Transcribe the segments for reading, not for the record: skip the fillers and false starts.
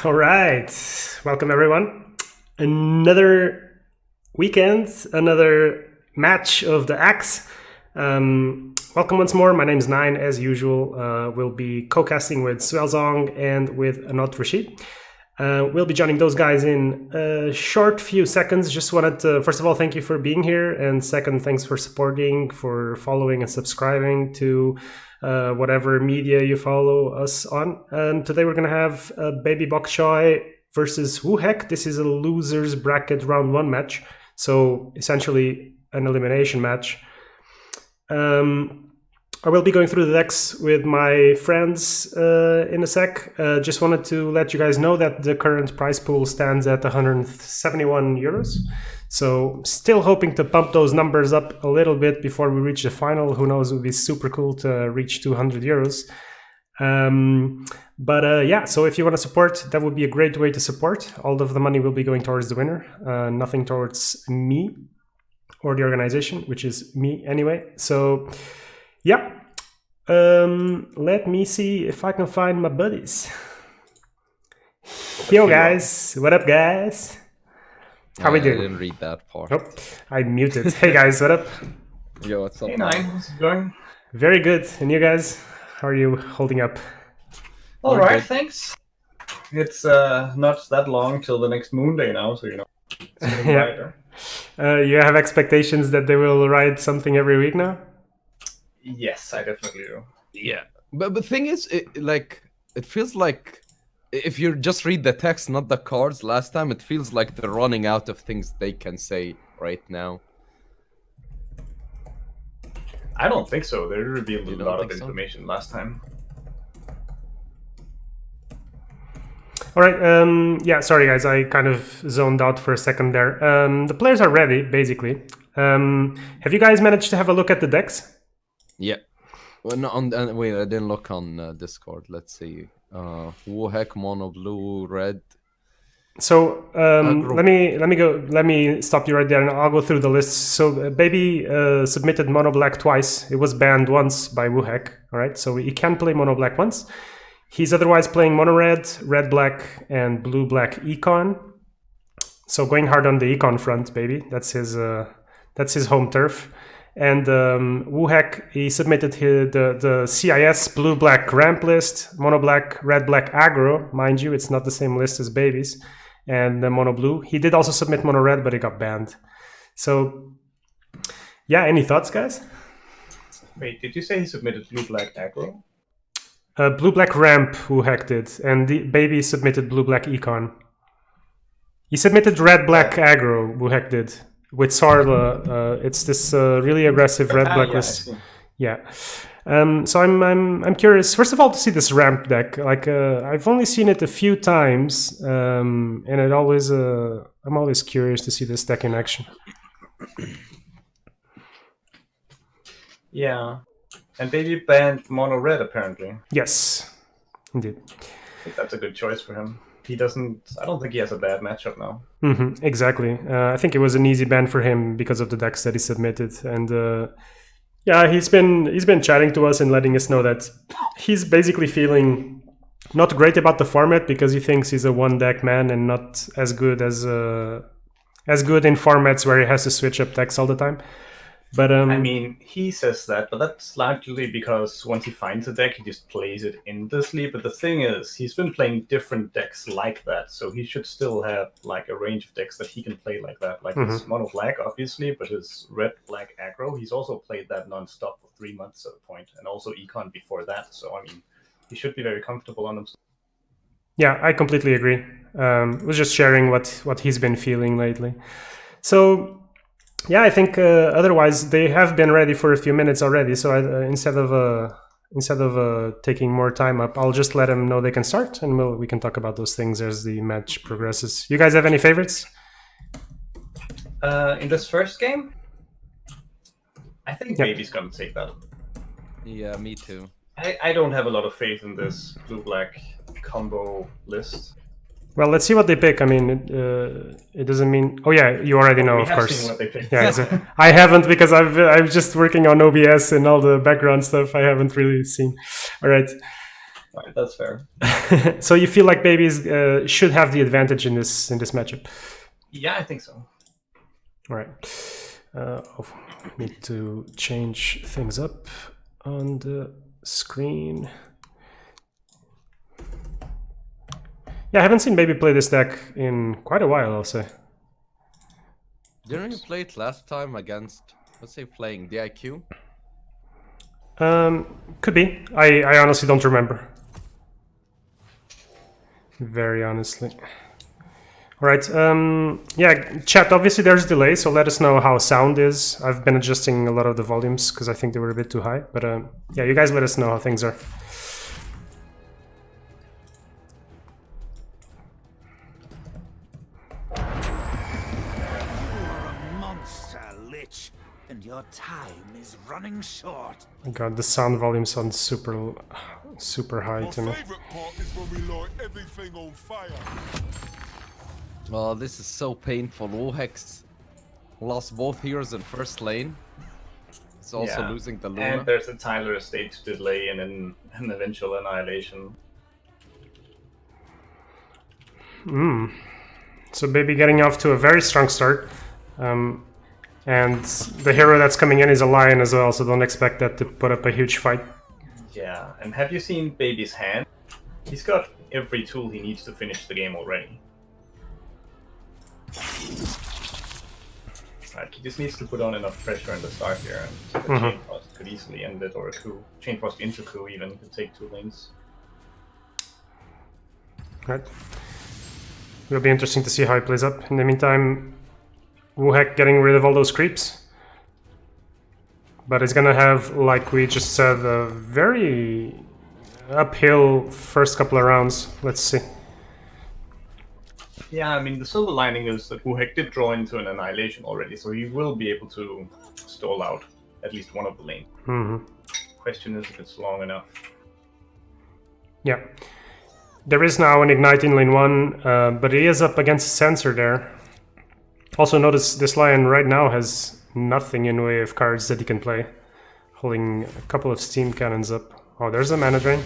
All right, welcome everyone. Another weekend, another match of the Axe. Welcome once more. My name is Nine, as usual. We'll be co-casting with Suelzong and with Anot Rashid. We'll be joining those guys in a short few seconds. Just wanted to, first of all, thank you for being here. And second, thanks for supporting, for following and subscribing to whatever media you follow us on. Today we're going to have BabyBokChoy versus Wuhek. This is a loser's bracket round 1 match. So essentially an elimination match. I will be going through the decks with my friends in a sec. Just wanted to let you guys know that the current prize pool stands at 171 euros. So still hoping to pump those numbers up a little bit before we reach the final. Who knows, it would be super cool to reach 200 euros. Yeah, so if you want to support, that would be a great way to support. All of the money will be going towards the winner, nothing towards me or the organization, which is me anyway. So yeah, let me see if I can find my buddies. Yo guys, what up guys? How we doing? I didn't read that part. Oh, I muted. Hey guys, what up? Yo, what's up? Hey Nine, how's it going? Very good. And you guys, how are you holding up? All right, thanks. It's not that long till the next moon day now, so you know. It's getting brighter. You have expectations that they will write something every week now? Yes, I definitely do. Yeah, but the thing is, it feels like if you just read the text, not the cards. Last time, it feels like they're running out of things they can say right now. I don't think so. They revealed You a don't lot of think so? information last time. All right. Yeah, sorry guys, I kind of zoned out for a second there. The players are ready, basically. Have you guys managed to have a look at the decks? Yeah. Well, no, wait, I didn't look on Discord. Let's see. Wuhek, mono, blue, red. So let me stop you right there, and I'll go through the list. So Baby submitted mono black twice. It was banned once by Wuhek. All right, so he can play mono black once. He's otherwise playing mono red, red black, and blue black econ. So going hard on the econ front, Baby. That's his home turf. And Wuhek, he submitted the CIS blue black ramp list, mono black, red black aggro. Mind you, it's not the same list as Baby's. And the mono blue. He did also submit mono red, but it got banned. So yeah, any thoughts, guys? Wait, did you say he submitted blue black aggro? Blue black ramp Wuhek did, and the Baby submitted blue black econ. He submitted red black aggro. Wuhek did with Sarla. It's this really aggressive red black list. Yeah. So I'm curious. First of all, to see this ramp deck. Like I've only seen it a few times, and it always I'm always curious to see this deck in action. Yeah. And Baby banned mono red apparently. Yes, indeed. I think that's a good choice for him. I don't think he has a bad matchup now. Exactly. I think it was an easy ban for him because of the decks that he submitted, and yeah, he's been chatting to us and letting us know that he's basically feeling not great about the format because he thinks he's a one deck man and not as good in formats where he has to switch up decks all the time. But I mean, he says that, but that's largely because once he finds a deck, he just plays it endlessly. But the thing is, he's been playing different decks like that, so he should still have like a range of decks that he can play like that. Like his mono black, obviously, but his red black aggro, he's also played that non-stop for 3 months at a point, and also econ before that. So I mean, he should be very comfortable on himself. Yeah, I completely agree. Was just sharing what he's been feeling lately. So. Yeah, I think otherwise they have been ready for a few minutes already. So instead of taking more time up, I'll just let them know they can start, and we can talk about those things as the match progresses. You guys have any favorites? In this first game, I think Baby's gonna take that. Yeah, me too. I don't have a lot of faith in this blue-black combo list. Well, let's see what they pick. I mean, it doesn't mean. Oh yeah, you already know, of course. Seen what they picked. Yeah, so I haven't because I'm just working on OBS and all the background stuff. I haven't really seen. All right. Right, that's fair. So you feel like babies should have the advantage in this matchup? Yeah, I think so. All right. I'll need to change things up on the screen. Yeah, I haven't seen Baby play this deck in quite a while, I'll say. Didn't you play it last time against, let's say, playing DIQ? Could be. I honestly don't remember. Very honestly. All right. Yeah, chat. Obviously, there's delay, so let us know how sound is. I've been adjusting a lot of the volumes because I think they were a bit too high. But yeah, you guys let us know how things are. And your time is running short. Oh God, the sound volume sounds super high to me. My favorite part is when we light everything on fire. Oh, this is so painful. Wuhek's lost both heroes in first lane. He's also losing the Luna. And there's a Tyler estate delay and an eventual annihilation. So Baby getting off to a very strong start. And the hero that's coming in is a lion as well, so don't expect that to put up a huge fight. Yeah, and have you seen Baby's hand? He's got every tool he needs to finish the game already. Right, he just needs to put on enough pressure in the start here, and the Chain Frost could easily end it, or a coup. Chain Frost into coup even could take 2 lanes. Right. It'll be interesting to see how he plays up. In the meantime, Wuhek getting rid of all those creeps. But it's gonna have, like we just said, a very uphill first couple of rounds. Let's see. Yeah, I mean, the silver lining is that Wuhek did draw into an annihilation already, so he will be able to stall out at least one of the lanes. Question is if it's long enough. Yeah. There is now an Ignite in lane 1, but he is up against Sensor there. Also notice this lion right now has nothing in way of cards that he can play. Holding a couple of steam cannons up. Oh, there's a mana drain.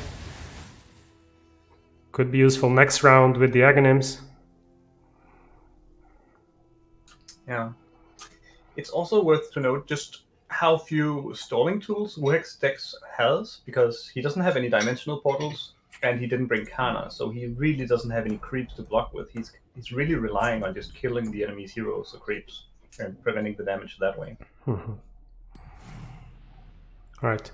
Could be useful next round with the Aghanims. Yeah. It's also worth to note just how few stalling tools Wuhek's decks has, because he doesn't have any dimensional portals, and he didn't bring Kana, so he really doesn't have any creeps to block with. He's really relying on just killing the enemy's heroes or creeps and preventing the damage that way. Alright.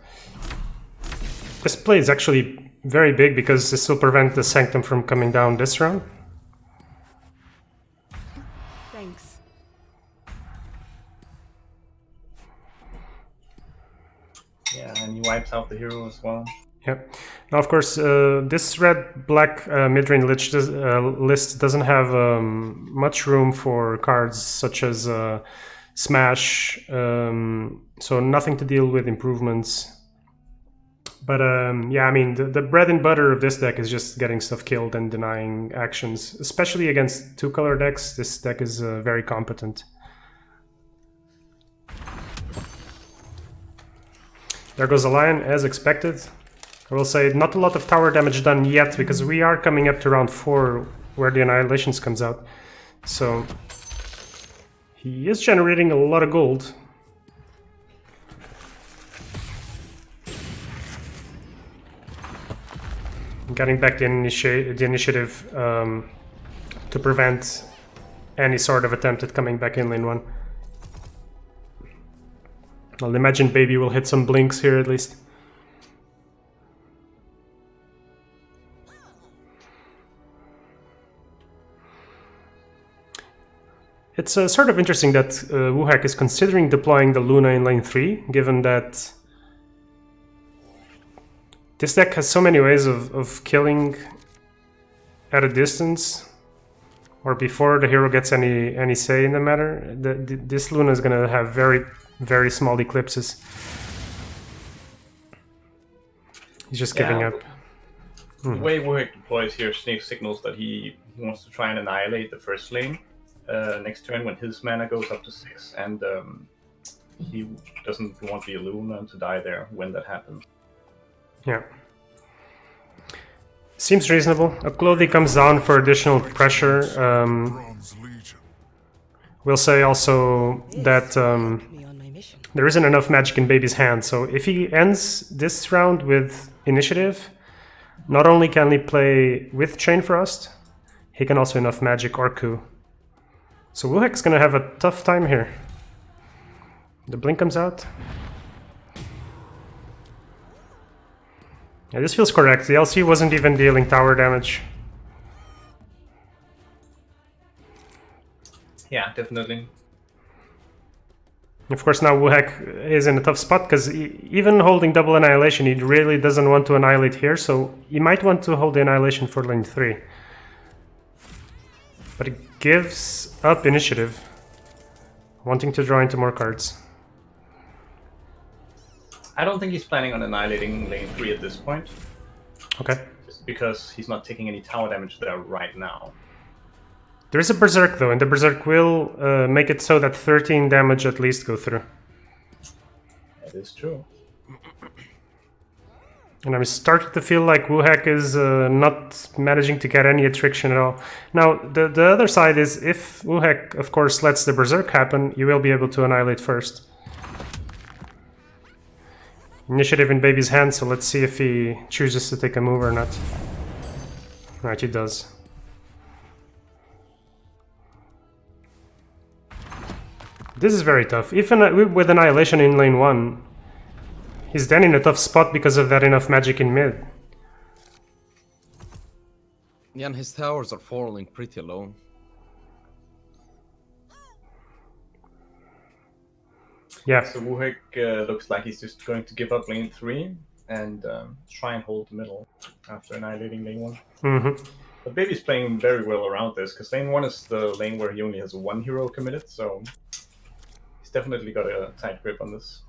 This play is actually very big because this will prevent the Sanctum from coming down this round. Thanks. Yeah, and he wipes out the hero as well. Yep. Now, of course, this red-black mid-range list doesn't have much room for cards such as Smash, so nothing to deal with improvements. But yeah, I mean, the bread and butter of this deck is just getting stuff killed and denying actions, especially against 2-color decks. This deck is very competent. There goes the lion, as expected. I will say not a lot of tower damage done yet, because we are coming up to round 4 where the Annihilations comes out. So he is generating a lot of gold. Getting back the initiative to prevent any sort of attempt at coming back in lane 1. I'll imagine Baby will hit some blinks here at least. It's sort of interesting that Wuhek is considering deploying the Luna in lane 3, given that this deck has so many ways of killing at a distance, or before the hero gets any say in the matter. This Luna is going to have very, very small eclipses. He's just giving up. The way Wuhek deploys here signals that he wants to try and annihilate the first lane next turn when his mana goes up to 6, and he doesn't want the Luna to die there when that happens. Yeah. Seems reasonable. Oklodi comes down for additional pressure. Bronze Legion. We'll say also that Me on my mission. there isn't enough magic in Baby's hand, so if he ends this round with initiative, not only can he play with Chain Frost, he can also enough magic or coup. So Wuhek's gonna have a tough time here. The blink comes out. Yeah, this feels correct. The LC wasn't even dealing tower damage. Yeah, definitely. Of course, now Wuhek is in a tough spot because even holding double annihilation, he really doesn't want to annihilate here, so he might want to hold the annihilation for lane 3. But it gives up initiative, wanting to draw into more cards. I don't think he's planning on annihilating lane 3 at this point, Okay. just because he's not taking any tower damage there right now. There is a Berserk though, and the Berserk will make it so that 13 damage at least go through. That is true. And I'm starting to feel like Wuhek is not managing to get any attrition at all. Now, the other side is if Wuhek, of course, lets the Berserk happen, you will be able to annihilate first. Initiative in Baby's hand, so let's see if he chooses to take a move or not. Right, he does. This is very tough. Even with Annihilation in lane 1, he's then in a tough spot because of that enough magic in mid. Yeah, and his towers are falling pretty low. Yeah, So Wuhek looks like he's just going to give up lane 3 and try and hold the middle after annihilating lane 1. mm-hmm. But Baby's playing very well around this, because lane 1 is the lane where he only has 1 hero committed, so he's definitely got a tight grip on this.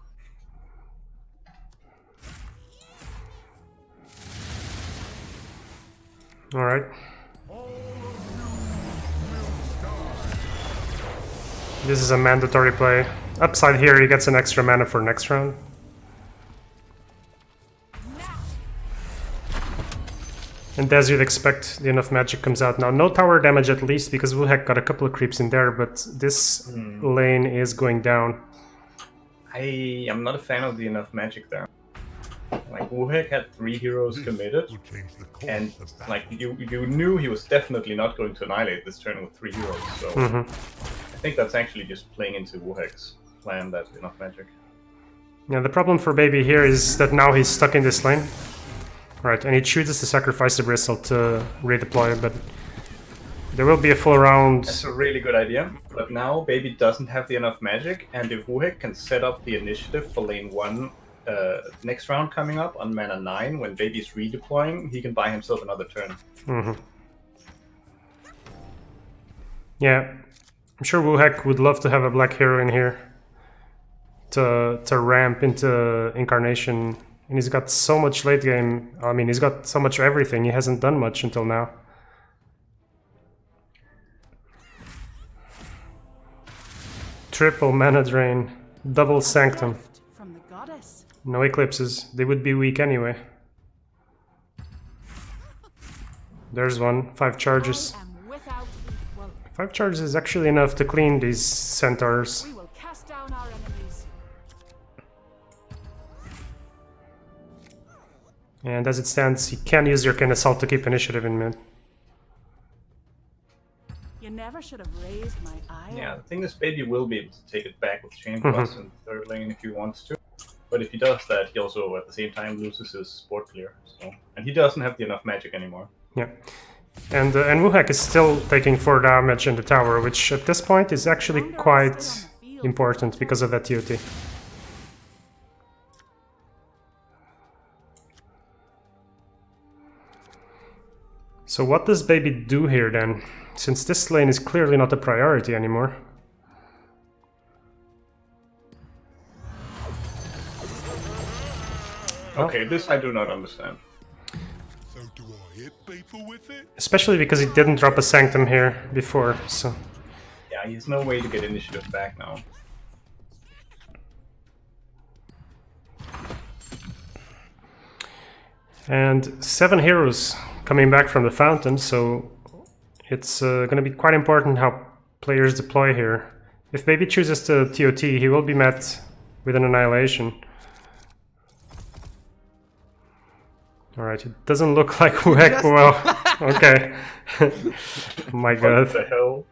Alright. This is a mandatory play. Upside here, he gets an extra mana for next round. And as you'd expect, the enough magic comes out now. No tower damage at least, because Wuhek got a couple of creeps in there, but this lane is going down. I am not a fan of the enough magic there. Like, Wuhek had 3 heroes committed, Will change the course and of battle. like you knew he was definitely not going to annihilate this turn with 3 heroes, so I think that's actually just playing into Wuhek's plan, that enough magic. Yeah, the problem for Baby here is that now he's stuck in this lane. Right, and he chooses to sacrifice the Bristle to redeploy, but there will be a full round. That's a really good idea, but now Baby doesn't have the enough magic, and if Wuhek can set up the initiative for lane 1 next round coming up on mana 9, when Baby's redeploying, he can buy himself another turn. Yeah, I'm sure Wuhek would love to have a black hero in here to ramp into Incarnation. And he's got so much late game. I mean, he's got so much everything. He hasn't done much until now. Triple mana drain, double sanctum. From the goddess. No eclipses. They would be weak anyway. There's one. 5 charges. I am without equal. 5 charges is actually enough to clean these centaurs. We will cast down our enemies. And as it stands, you can use your Assault to keep initiative in mid. You never should have raised my eye. Yeah, the thing is, Baby will be able to take it back with Chain Plus in the 3rd lane if he wants to. But if he does that, he also at the same time loses his sport clear. So, and he doesn't have the enough magic anymore. Yeah. And Wuhek is still taking 4 damage in the tower, which at this point is actually quite important because of that TOT. So what does Baby do here then? Since this lane is clearly not a priority anymore. Okay, this I do not understand. So do I hit people with it? Especially because he didn't drop a Sanctum here before, so... Yeah, he has no way to get initiative back now. And 7 heroes coming back from the fountain, so it's going to be quite important how players deploy here. If Baby chooses to TOT, he will be met with an annihilation. Alright, it doesn't look like Wuhek well. Okay. My god. What the hell?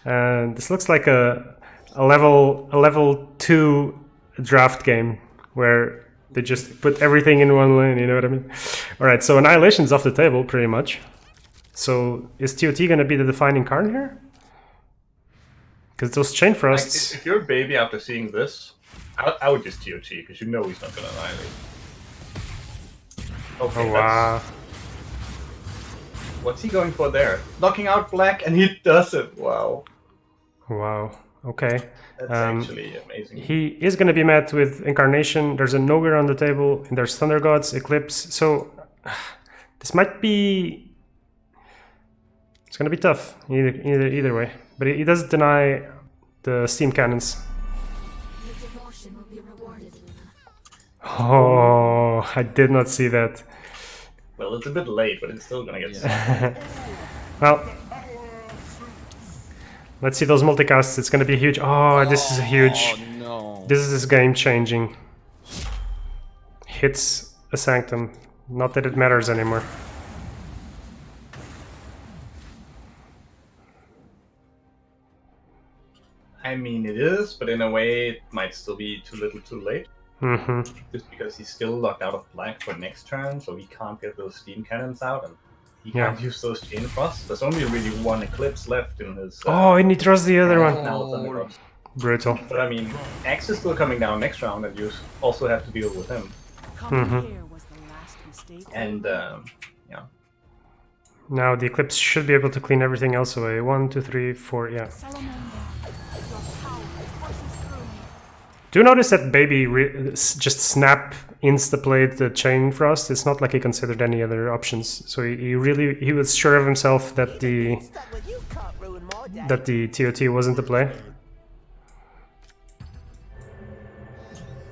And this looks like a level 2 draft game where they just put everything in one lane, you know what I mean? Alright, so Annihilation's off the table pretty much. So is TOT gonna be the defining card here? Because those chain Like, thrusts. if you're a Baby after seeing this, I would just TOT because you know he's not gonna annihilate. Okay, Oh wow. what's he going for there? Knocking out black, and he does it. Wow, Wow. Okay. that's actually amazing. He is going to be met with Incarnation. There's a Nogre on the table, and there's Thunder Gods, Eclipse. So this might be. It's going to be tough either way. But he does deny the steam cannons. Your devotion will be rewarded, Luna. Oh, I did not see that. Well, it's a bit late, but it's still gonna get. Well, let's see those multicasts. It's going to be huge. Oh, this is huge. Oh no. This is game changing. Hits a Sanctum. Not that it matters anymore. I mean, it is, but in a way, it might still be too little, too late. Mm-hmm. Just because he's still locked out of black for next turn, so he can't get those steam cannons out, and he can't use those chain thrusts. There's only really one Eclipse left in his. Oh, and he throws the other one. Now Thunder Cross. Brutal. But I mean, Axe is still coming down next round, and you also have to deal with him. Coming Mhm. here was the last mistake. And yeah, Now the Eclipse should be able to clean everything else away. 1, 2, 3, 4, yeah. Salamander, your power courses through me. Do notice that Baby just snap insta-played the Chain Frost. It's not like he considered any other options. So he was sure of himself that the TOT wasn't the play.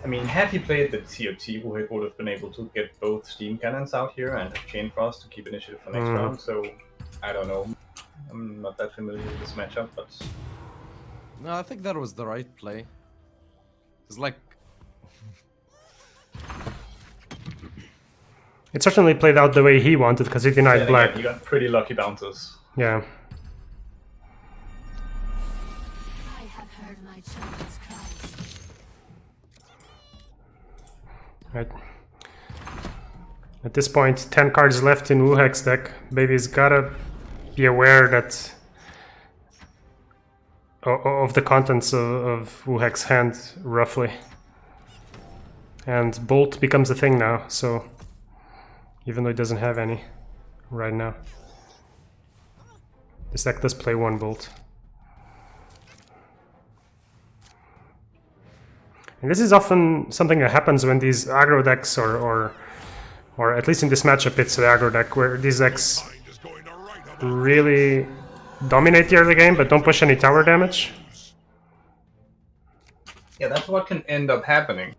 I mean, had he played the TOT, Wuhek would have been able to get both steam cannons out here and have chain frost to keep initiative for next round. So I don't know. I'm not that familiar with this matchup, but No, I think that was the right play. It's like It certainly played out the way he wanted because he denied then black. again, you got pretty lucky bounces. Yeah. I have heard my children's cries. Right. At this point, 10 cards left in Wuhek's deck. Baby's gotta be aware that of the contents of Wuhek's hand, roughly. And Bolt becomes a thing now, so even though he doesn't have any right now. This deck does play one Bolt. And this is often something that happens when these aggro decks, or at least in this matchup, it's the aggro deck, where these decks really dominate the early game, but don't push any tower damage. Yeah, that's what can end up happening.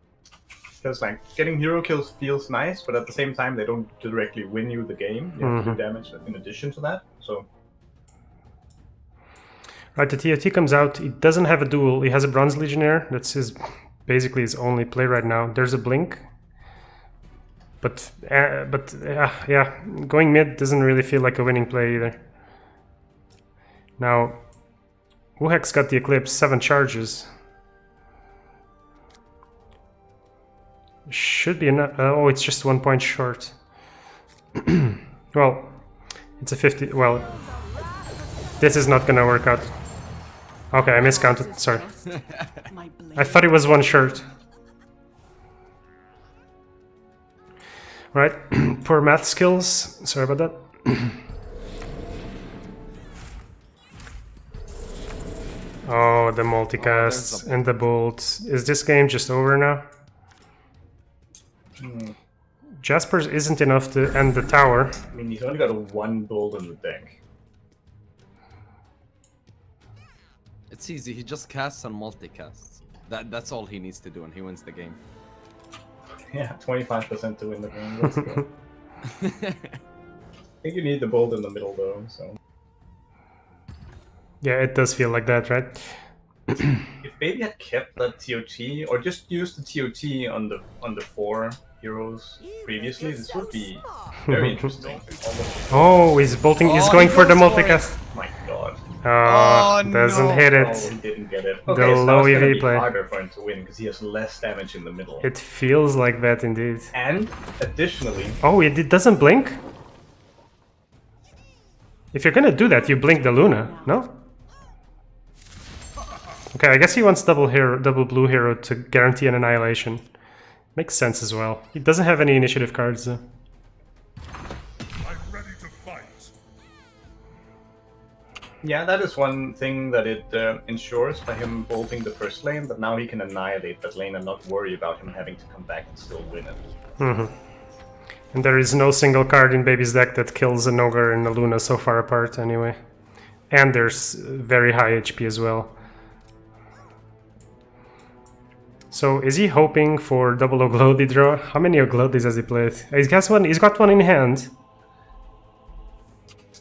Because like getting hero kills feels nice, but at the same time they don't directly win you the game. You have to do damage in addition to that. So Right, the TOT comes out. He doesn't have a duel. He has a Bronze Legionnaire. That's basically his only play right now. There's a Blink. But yeah, going mid doesn't really feel like a winning play either. Now, Wuhek's got the Eclipse, 7 charges. Should be enough. Oh, it's just 1 point short. Well, it's a 50. Well, this is not gonna work out. Okay, I miscounted. Sorry. My blade. I thought it was 1 short. Right, poor math skills. Sorry about that. Oh, the multicasts and the bolt. Is this game just over now? Jasper's isn't enough to end the tower. I mean, he's only got a 1 bolt in the deck. it's easy. He just casts and multicasts. That's all he needs to do, and he wins the game. Yeah, 25% to win the game. Let's go. think you need the bolt in the middle though, so... Yeah, it does feel like that, right? If Baby had kept that TOT, or just used the TOT on the 4 heroes previously, this would be very interesting. Oh, he's bolting. He's Oh, going he for the goes for multicast. My god. Oh, Oh, doesn't no. hit Oh, it. he didn't get it. The Okay, so low now it's gonna EV be play. harder for him to win, because he has less damage in the middle. It feels like that indeed. And, additionally... Oh, it doesn't blink? If you're gonna do that, you blink the Luna, no? Okay, I guess he wants double blue hero to guarantee an annihilation. Makes sense as well. He doesn't have any initiative cards though. I'm ready to fight. Yeah, that is one thing that it ensures by him bolting the first lane, that now he can annihilate that lane and not worry about him having to come back and still win it. Mm-hmm. And there is no single card in Baby's deck that kills an Ogre and a Luna so far apart anyway. And there's very high HP as well. So is he hoping for double Oglodi draw? How many Oglodis has he played? He's got one in hand.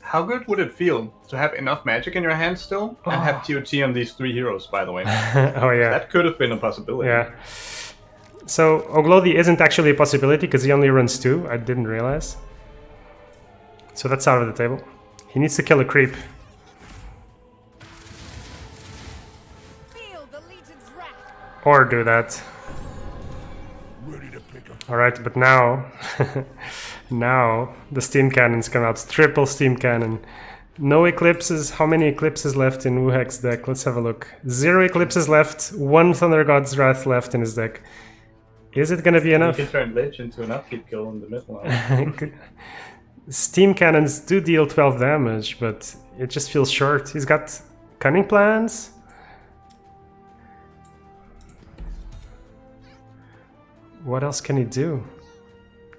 How good would it feel to have enough magic in your hand still, and have TOT on these 3 heroes, by the way? Oh yeah. That could have been a possibility. Yeah. So Oglodi isn't actually a possibility because he only runs 2. I didn't realize. So that's out of the table. He needs to kill a creep. Feel the legion's wrath. Or do that. Ready to pick up. Alright, but now... now the steam cannons come out. Triple steam cannon. No eclipses. How many eclipses left in Wuhek's deck? Let's have a look. 0 eclipses left. 1 Thunder God's Wrath left in his deck. Is it gonna be enough? You can turn Lich into an upkeep kill in the middle. Steam cannons do deal 12 damage, but it just feels short. He's got cunning plans. What else can he do?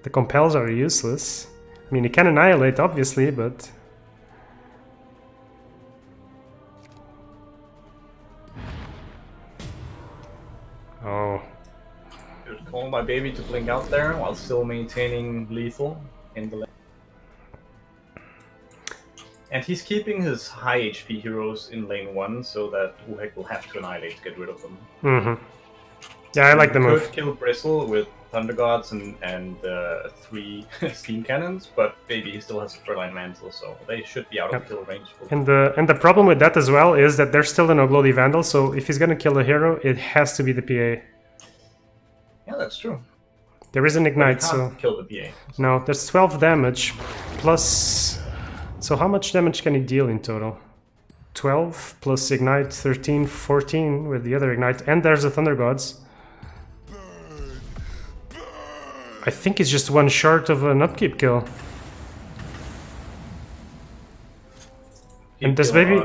The compels are useless. I mean, he can annihilate, obviously, but... Oh. Just call my Baby to blink out there while still maintaining lethal in the lane. And he's keeping his high HP heroes in lane 1 so that Wuhek will have to annihilate to get rid of them. Mm-hmm. Yeah, I like the move. Could kill Bristle with Thunder Gods and 3 Steam Cannons, but Baby he still has a Furline Mantle, so they should be out of kill range. And the problem with that as well is that there's still an Oglodi Vandal, so if he's gonna kill a hero, it has to be the PA. Yeah, that's true. There is an Ignite, You can't so... kill the PA. No, there's 12 damage, plus... So how much damage can he deal in total? 12 plus Ignite, 13, 14 with the other Ignite, and there's the Thunder Gods. I think he's just one short of an upkeep kill. And does Baby...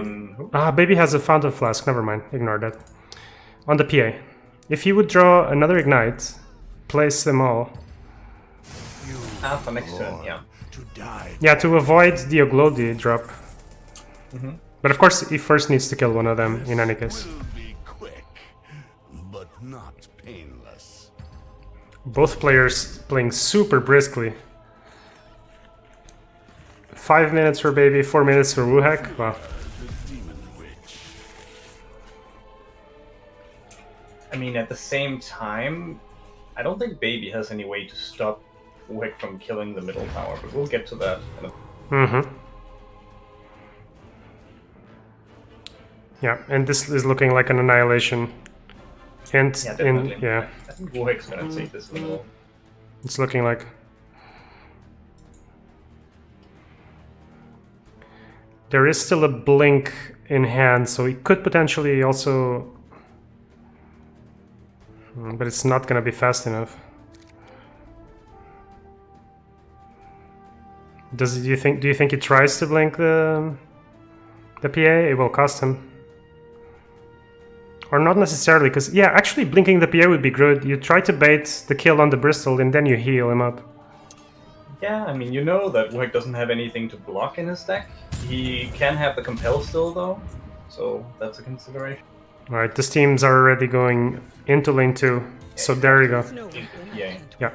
Baby has a Fountain Flask, never mind, ignore that. On the PA. If he would draw another Ignite, place them all. For next turn, yeah. To die. Yeah, to avoid the Oglodi drop. But of course, he first needs to kill one of them, in any case. Will be quick, but not painless. Both players playing super briskly. 5 minutes for Baby, 4 minutes for Wuhek. Wow. The demon witch. I mean, at the same time, I don't think Baby has any way to stop Wuhek from killing the middle tower, but we'll get to that. Mm-hmm. Yeah, and this is looking like an annihilation. And Yeah, definitely. yeah, I think Wuhek's gonna take this middle. it's looking like. There is still a blink in hand, so he could potentially also... But it's not gonna be fast enough. Do you think he tries to blink the PA? It will cost him. Or not necessarily, because yeah, actually blinking the PA would be good. You try to bait the kill on the Bristol and then you heal him up. Yeah, I mean, you know that Wuhek doesn't have anything to block in his deck. He can have the compel still though, so that's a consideration. Alright, the teams are already going into lane 2, so there you go. Yeah. Yeah.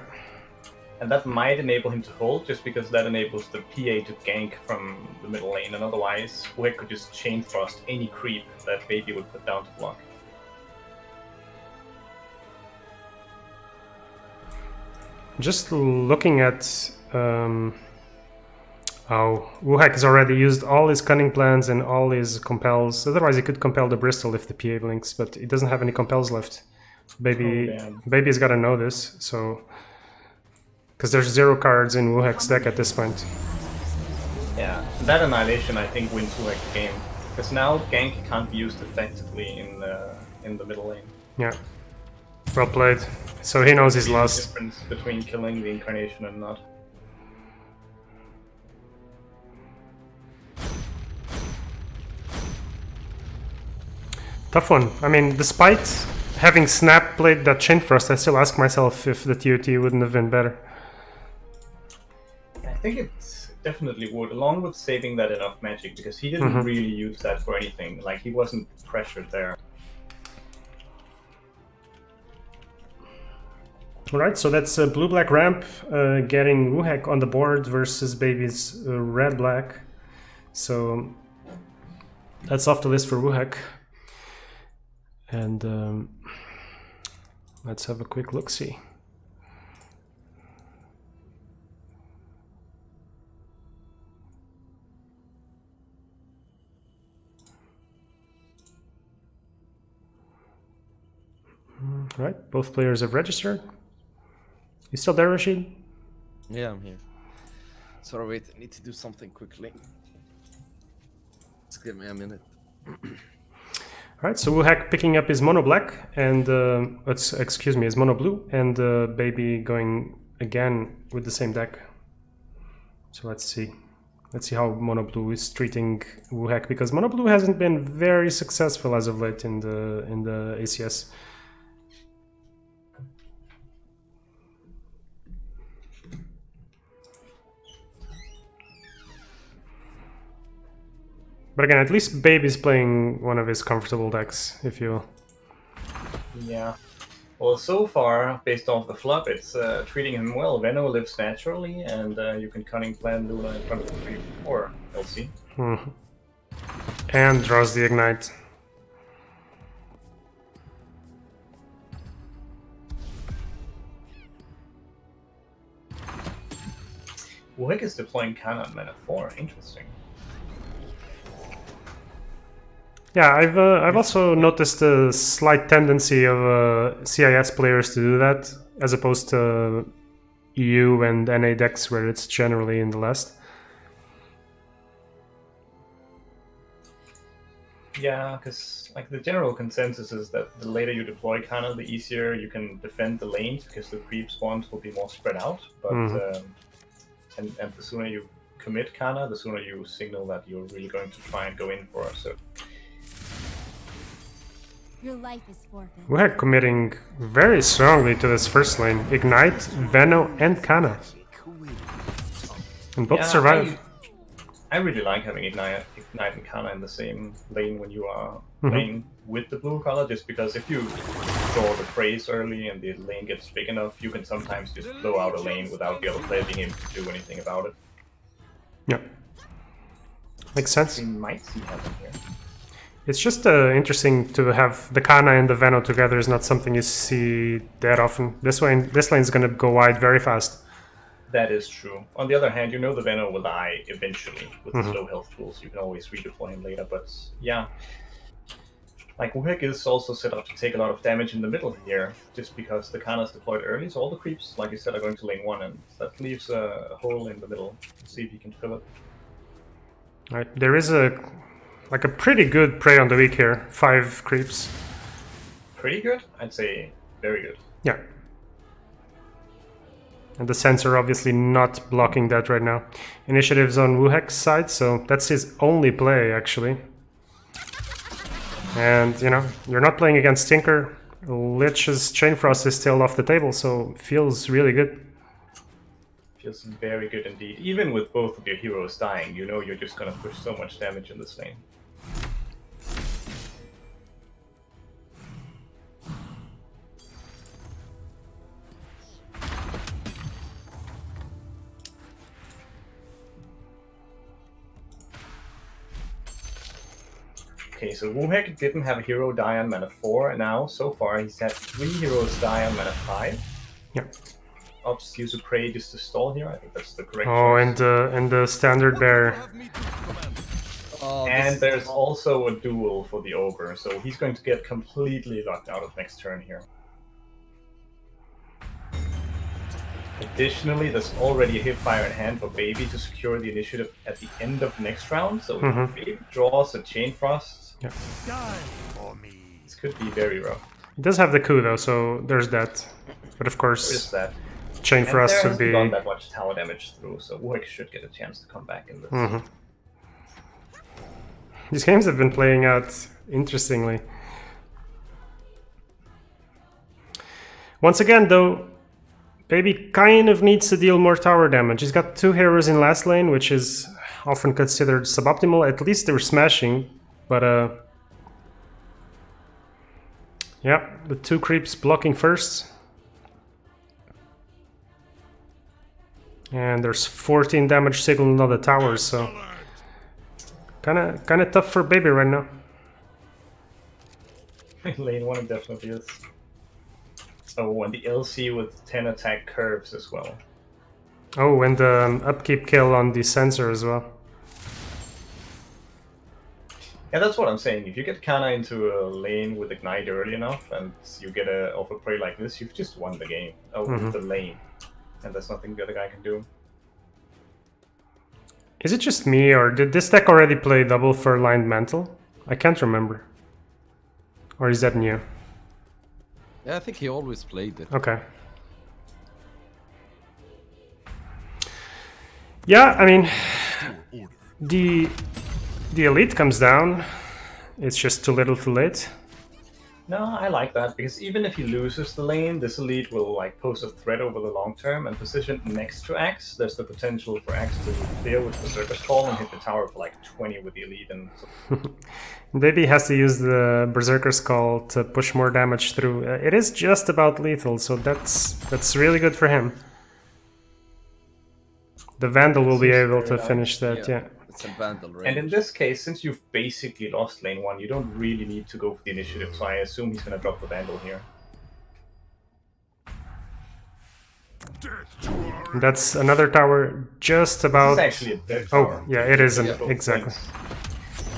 And that might enable him to hold, just because that enables the PA to gank from the middle lane, and otherwise Wuhek could just chain thrust any creep that Baby would put down to block. Just looking at how Wuhek has already used all his cunning plans and all his compels. Otherwise, he could compel the Bristol if the PA blinks, but he doesn't have any compels left. Baby's got to know this, so because there's 0 cards in Wuhek's deck at this point. Yeah, that Annihilation I think wins Wuhek's game, because now gank can't be used effectively in the middle lane. Yeah, well played. So he knows he's The lost. difference between killing the Incarnation and not. Tough one. I mean, despite having Snap played that Chain Frost, I still ask myself if the TOT wouldn't have been better. I think it definitely would, along with saving that enough magic, because he didn't really use that for anything. Like, he wasn't pressured there. Alright, so that's blue-black ramp getting Wuhek on the board versus Baby's red-black. So that's off the list for Wuhek. And let's have a quick look-see. Right, both players have registered. You still there, Rashid? Yeah, I'm here. Sorry, wait, I need to do something quickly. Just give me a minute. Alright, so Wuhek picking up his mono black and excuse me, his mono blue, and Baby going again with the same deck. So let's see how mono blue is treating Wuhek, because mono blue hasn't been very successful as of late in the ACS. But again, at least Baby's playing one of his comfortable decks, if you will. Yeah. Well, so far, based off the flop, it's treating him well. Venno lives naturally, and you can cunning plan Luna in front of the 3-4 LC. And draws the Ignite. Wuhek is deploying Kana on mana 4. Interesting. Yeah, I've also noticed a slight tendency of CIS players to do that, as opposed to EU and NA decks where it's generally in the last. Yeah, because like the general consensus is that the later you deploy Kana, the easier you can defend the lanes, because the creep spawns will be more spread out. But and the sooner you commit Kana, the sooner you signal that you're really going to try and go in for it. So. Your life is forfeit. We're committing very strongly to this first lane. Ignite, Venno, and Kana. And both survive. I really like having Ignite and Kana in the same lane when you are playing with the blue color, just because if you draw the praise early and the lane gets big enough, you can sometimes just blow out a lane without the other player being able to do anything about it. Yeah. Makes sense. We might see happen here. It's just interesting to have the Kana and the Venno together is not something you see that often. This lane's gonna go wide very fast. That is true. On the other hand, you know the Venno will die eventually with the slow health tools. You can always redeploy him later, but yeah. Like, Wuhek is also set up to take a lot of damage in the middle here, just because the Kana is deployed early, so all the creeps, like you said, are going to lane 1, and that leaves a hole in the middle. Let's see if he can fill it. Right, there is a pretty good prey on the week here. 5 creeps. Pretty good? I'd say very good. Yeah. And the sensor obviously not blocking that right now. Initiative's on Wuhek's side, so that's his only play, actually. And, you know, you're not playing against Tinker. Lich's Chain Frost is still off the table, so feels really good. Feels very good indeed. Even with both of your heroes dying, you know you're just gonna push so much damage in this lane. Okay, so Wuhek didn't have a hero die on mana 4, and now, so far, he's had 3 heroes die on mana 5. Yeah. Ops use a prey just to stall here. I think that's the correct Oh, choice. and the standard bear. Oh, And there's also a duel for the ogre, so he's going to get completely locked out of next turn here. Additionally, there's already a hipfire in hand for Baby to secure the initiative at the end of next round, so if Baby draws a Chain Frost, Yeah. this could be very rough. It does have the coup though, so there's that. But of There course, is that. Chain And Frost there would hasn't be. gone that much tower damage through, so Wuhek should get a chance to come back in this. These games have been playing out interestingly. Once again, though, Baby kind of needs to deal more tower damage. He's got 2 heroes in last lane, which is often considered suboptimal. At least they're smashing, but yeah, the 2 creeps blocking first. And there's 14 damage signaled on the towers, so kind of tough for Baby right now. Lane 1 definitely is. Oh, and the LC with 10 attack curves as well. Oh, and the upkeep kill on the sensor as well. Yeah, that's what I'm saying. If you get Kana into a lane with Ignite early enough and you get a Alpha Prey like this, you've just won the game. Oh, the lane. And there's nothing the other guy can do. Is it just me, or did this deck already play double fur-lined mantle? I can't remember. Or is that new? Yeah, I think he always played it. Okay. Yeah, I mean, the elite comes down. It's just too little too late. No, I like that, because even if he loses the lane, this elite will like pose a threat over the long term, and positioned next to Axe, there's the potential for Axe to clear with Berserker's Call and hit the tower for like 20 with the elite. And so... Baby has to use the Berserker's Call to push more damage through. It is just about lethal, so that's really good for him. The Vandal will be able to finish that, yeah. It's a Vandal range. And in this case, since you've basically lost lane 1, you don't really need to go for the initiative, so I assume he's going to drop the Vandal here. That's another tower just about... This is actually a dead tower. Oh, yeah, it is, Both exactly. lanes.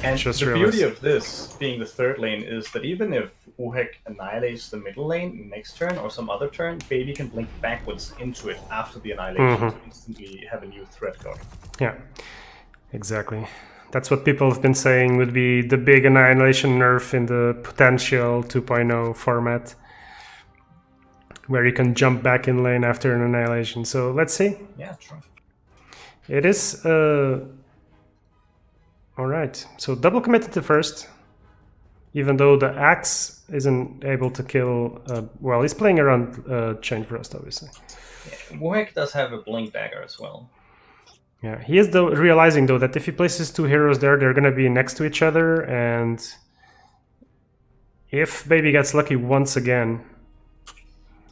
And Just the realized. beauty of this, being the third lane, is that even if Wuhek annihilates the middle lane next turn or some other turn, Baby can blink backwards into it after the annihilation to instantly have a new threat going. Yeah, exactly. That's what people have been saying would be the big annihilation nerf in the potential 2.0 format, where you can jump back in lane after an annihilation. So let's see. Yeah, true. It is... Alright, so double committed to first, even though the Axe isn't able to kill... well, he's playing around Chain Frost, obviously. Yeah, Wuhek does have a blink dagger as well. Yeah, he is though realizing though that if he places 2 heroes there, they're gonna be next to each other, and if Baby gets lucky once again...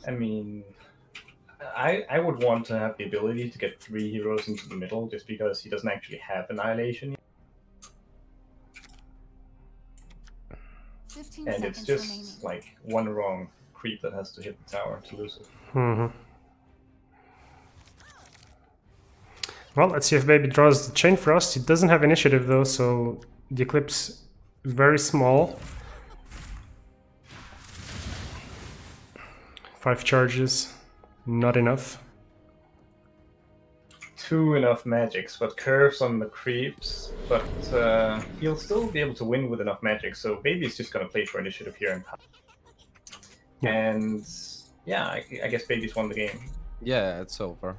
I mean, I would want to have the ability to get 3 heroes into the middle, just because he doesn't actually have annihilation yet. 15 And it's seconds just remaining. like one wrong creep that has to hit the tower to lose it. Well, let's see if Baby draws the Chain Frost. He doesn't have initiative though, so the Eclipse is very small. 5 charges, not enough. 2 enough magics, but curves on the creeps. But he'll still be able to win with enough magic, so Baby's just gonna play for initiative here. And yeah, I guess Baby's won the game. Yeah, it's over.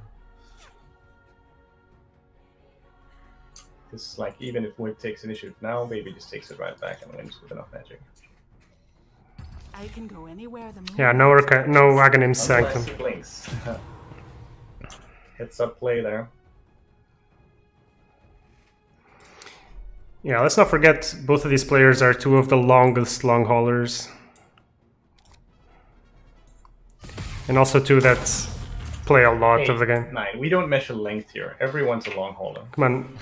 Because like even if Wuhek takes initiative now, Baby just takes it right back and wins with enough magic. I can go anywhere the moon Yeah, no Aghanim Sanctum. Unless he blinks. Heads up play there. Yeah, let's not forget both of these players are 2 of the longest long haulers. And also 2 that play a lot of the game. 9. We don't measure length here. Everyone's a long hauler. Come on.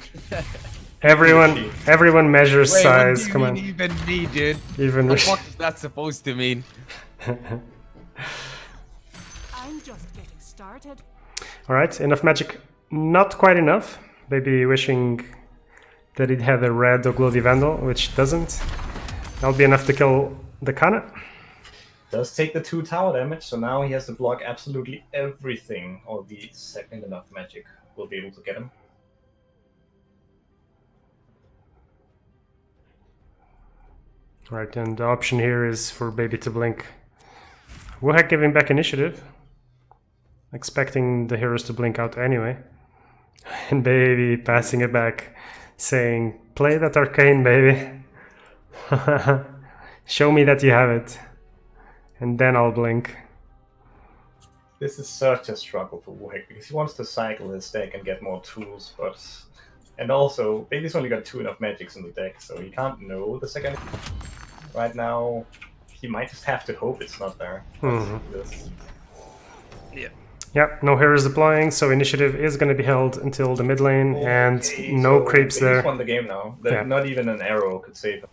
Everyone measures Wait, size. what do you Come mean on. even me, dude? Even What the fuck is that supposed to mean? I'm just getting started. All right, enough magic. Not quite enough. Maybe wishing that it had a red or glowy vandal, which doesn't. That'll be enough to kill the Kana. Does take the 2 tower damage, so now he has to block absolutely everything, or the second enough magic will be able to get him. Right, and the option here is for Baby to blink. Wuhek giving back initiative. Expecting the heroes to blink out anyway. And Baby passing it back, saying, play that arcane, baby. Show me that you have it. And then I'll blink. This is such a struggle for Wuhek, because he wants to cycle his deck and get more tools, but... And also, Baby's only got 2 enough magics in the deck, so he can't know the second. Right now, he might just have to hope it's not there. Yeah, no heroes deploying, so initiative is going to be held until the mid lane, and no so creeps there. Baby's won the game now. Yeah. Not even an arrow could save him.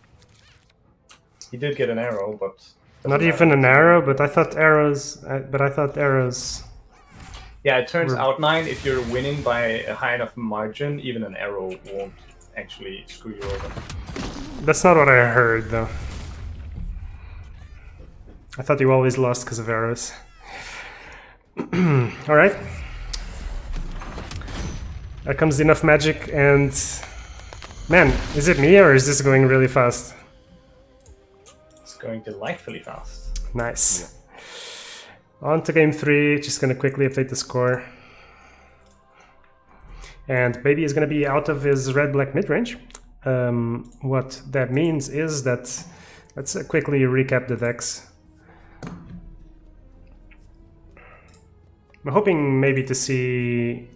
He did get an arrow, but... Not even an arrow, but I thought arrows... Yeah, it turns out, 9, if you're winning by a high enough margin, even an arrow won't actually screw you over. That's not what I heard, though. I thought you always lost because of arrows. Alright. There comes enough magic, and... Man, is it me, or is this going really fast? It's going delightfully fast. Nice. Yeah. On to game 3, just gonna quickly update the score. And Baby is gonna be out of his red-black mid-range. What that means is that, let's quickly recap the decks. I'm hoping maybe to see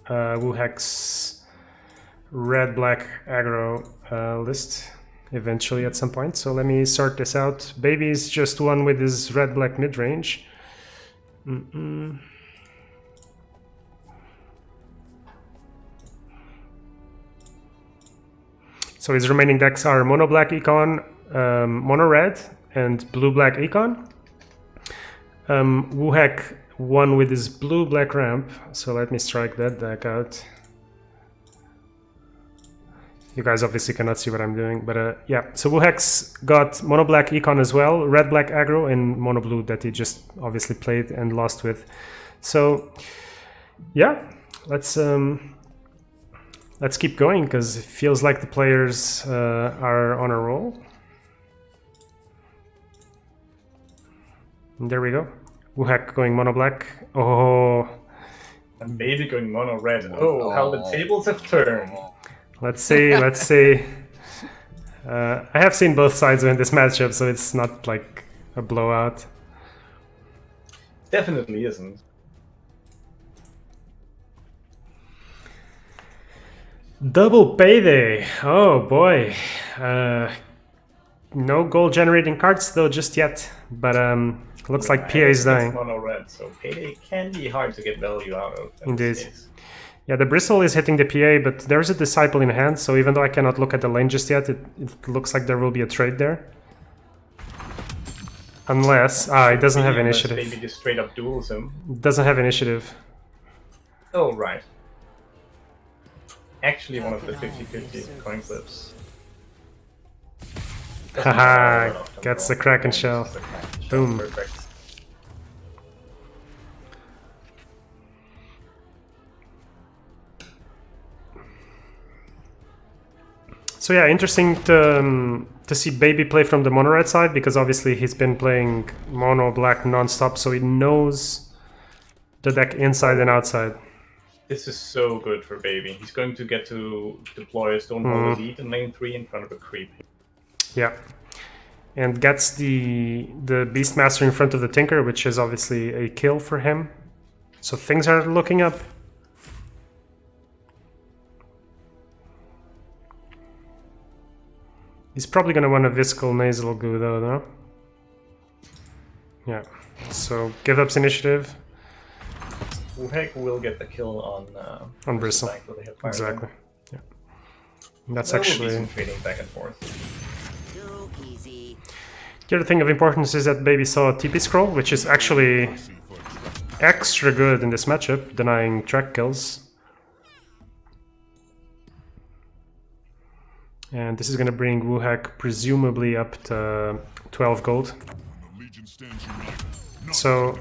Wuhek's red-black aggro list eventually at some point. So let me sort this out. Baby's just won with his red-black mid-range. So his remaining decks are mono black econ, mono red, and blue black econ. Wuhek won with his blue black ramp, so let me strike that deck out. You guys obviously cannot see what I'm doing, but yeah. So Wuhek's got mono black econ as well, red black aggro, and mono blue that he just obviously played and lost with. So yeah, let's keep going, because it feels like the players are on a roll. And there we go. Wuhek going mono black. Oh. And Baby going mono red. Oh, how the tables have turned. Let's see, let's see. I have seen both sides win this matchup, so it's not like a blowout. Definitely isn't. Double payday. Oh boy. No goal generating cards though just yet, but looks like PA is dying. Mono red, so payday can be hard to get value out of. Indeed. Yeah, the bristle is hitting the PA, but there's a disciple in hand, so even though I cannot look at the lane just yet, it looks like there will be a trade there. Unless... it doesn't have initiative. Maybe just straight up duels him. Doesn't have initiative. Oh, right. Actually one of the 50-50 coin flips. Haha, gets the Kraken shell. Boom. Perfect. So yeah, interesting to see Baby play from the mono red side, because obviously he's been playing mono black non-stop, so he knows the deck inside and outside. This is so good for Baby. He's going to get to deploy a Stonewall Elite in lane 3 in front of a creep. Yeah. And gets the Beastmaster in front of the Tinker, which is obviously a kill for him. So things are looking up. He's probably going to want a Viscal Nasal Goo though, no? Yeah. So give up initiative. Wuhek will get the kill on Bristle. Exactly. Yeah. That's There will be actually... some trading back and forth. Too easy. The other thing of importance is that Baby saw a TP scroll, which is actually extra good in this matchup, denying track kills. And this is gonna bring Wuhek presumably up to 12 gold. So,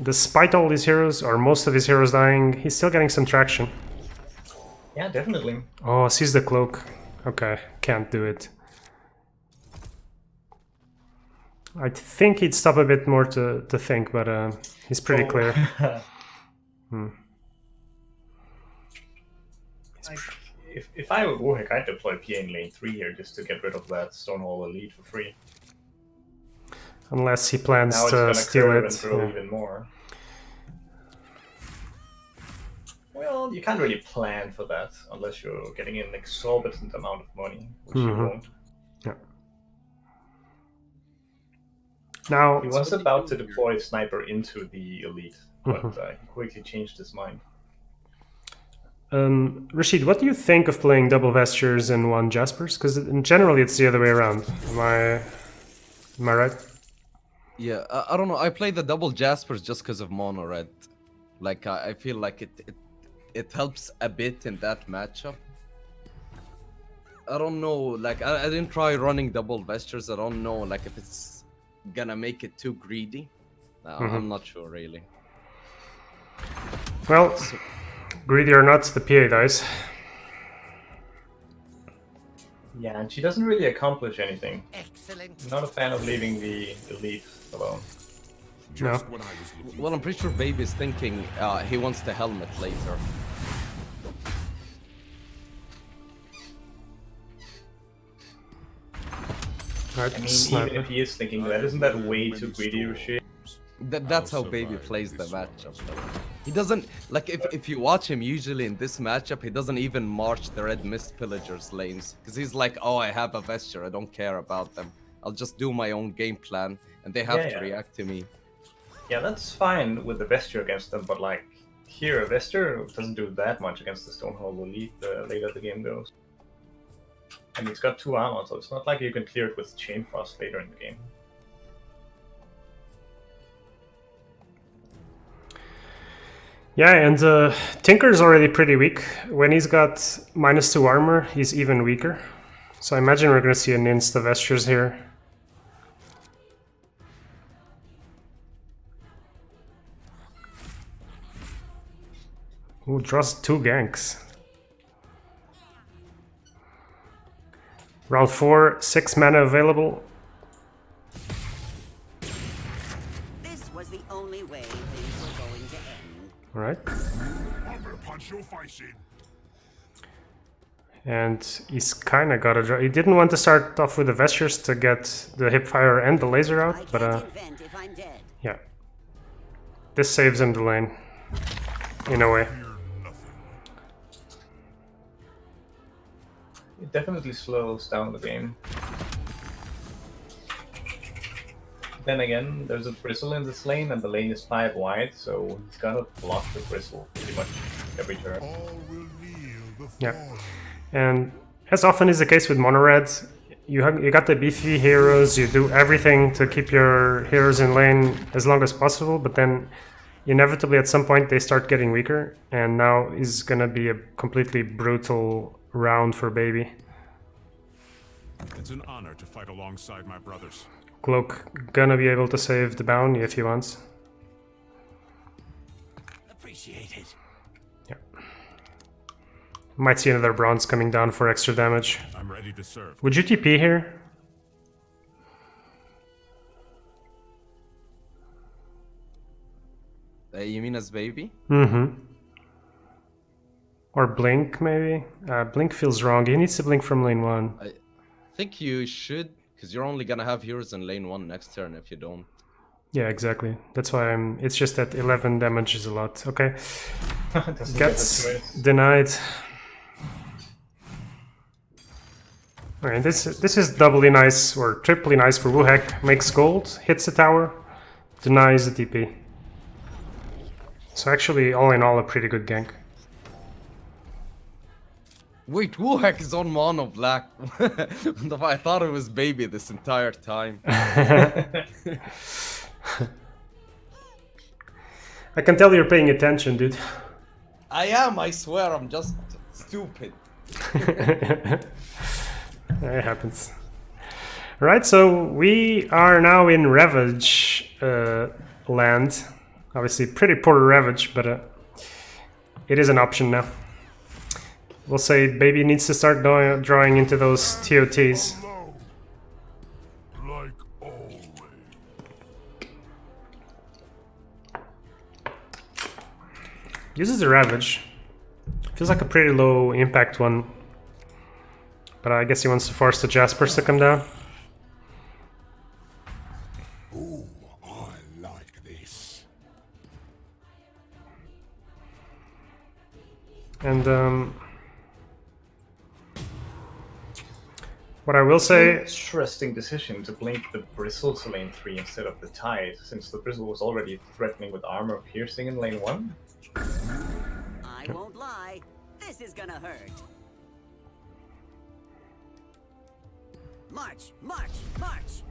despite all these heroes, or most of his heroes dying, he's still getting some traction. Yeah, definitely. Oh, sees the cloak. Okay, can't do it. I think he'd stop a bit more to think, but he's pretty clear. If I were Wuhek, I'd deploy PA in lane 3 here just to get rid of that Stonehall Elite for free. Unless he plans Now it's to gonna steal curve it. and grow Yeah. even more. Well, you can't really plan for that unless you're getting an exorbitant amount of money, which you won't. Yeah. Now, He was about to deploy Sniper into the Elite, but he quickly changed his mind. Rashid, what do you think of playing double Vestures and one Jaspers? Because generally it's the other way around. Am I right? Yeah, I don't know. I play the double Jaspers just because of mono red. Like I feel like it helps a bit in that matchup. I don't know. Like I didn't try running double Vestures. I don't know. Like if it's gonna make it too greedy. No, I'm not sure really. Well, greedy or not, the PA dies. Yeah, and she doesn't really accomplish anything. Excellent. Not a fan of leaving the Elite alone. No. Well, I'm pretty sure Baby is thinking he wants the helmet later. Right, I mean, sniper. even if he is thinking that, isn't that way too greedy, Rashid? That's how Baby plays the matchup. He doesn't like if you watch him usually in this matchup, he doesn't even march the red mist pillagers lanes because he's like, oh, I have a vesture, I don't care about them. I'll just do my own game plan, and they have to react to me. Yeah, that's fine with the Vesture against them, but like here, a Vesture doesn't do that much against the Stonehall Elite the later the game goes. And he's got 2 armor, so it's not like you can clear it with Chain Frost later in the game. Yeah, and Tinker's already pretty weak. When he's got -2 armor, he's even weaker. So I imagine we're going to see an insta Vestures here. Ooh, draws 2 ganks. Round 4, 6 mana available. This was the only way things were going to end. Alright. I'm gonna punch your face in. And he's kind of got a draw. He didn't want to start off with the Vestures to get the Hipfire and the laser out, but Invent if I'm dead. yeah. This saves him the lane, in a way. It definitely slows down the game. Then again, there's a Bristle in this lane, and the lane is 5 wide, so he's gonna block the Bristle pretty much every turn. Yeah. And as often is the case with mono red, you got the beefy heroes, you do everything to keep your heroes in lane as long as possible, but then inevitably at some point they start getting weaker, and now is gonna be a completely brutal round for Baby. It's an honor to fight alongside my brothers. Cloak gonna be able to save the bounty if he wants. Appreciate it. Yeah. Might see another bronze coming down for extra damage. I'm ready to serve. Would you TP here? You mean as Baby? Mm-hmm. Or Blink, maybe? Blink feels wrong. He needs to Blink from lane 1. I think you should, because you're only gonna have heroes in lane 1 next turn if you don't. Yeah, exactly. That's why I'm... It's just that 11 damage is a lot. Okay. Gets denied. Alright, this is doubly nice, or triply nice for Wuhek. Makes gold, hits the tower, denies the TP. So actually, all in all, a pretty good gank. Wait, Wuhek is on mono black. I thought it was Baby this entire time. I can tell you're paying attention, dude. I am, I swear, I'm just stupid. It happens. Right, so we are now in Ravage land. Obviously, pretty poor Ravage, but it is an option now. We'll say Baby needs to start drawing into those TOTs. Like always. Uses the Ravage. Feels like a pretty low impact one. But I guess he wants to force the Jaspers to come down. Ooh, I like this. And what I will say, Interesting decision to blink the Bristle to lane 3 instead of the Tide, since the Bristle was already threatening with armor piercing in lane 1. I won't lie. This is gonna hurt. March, march, march.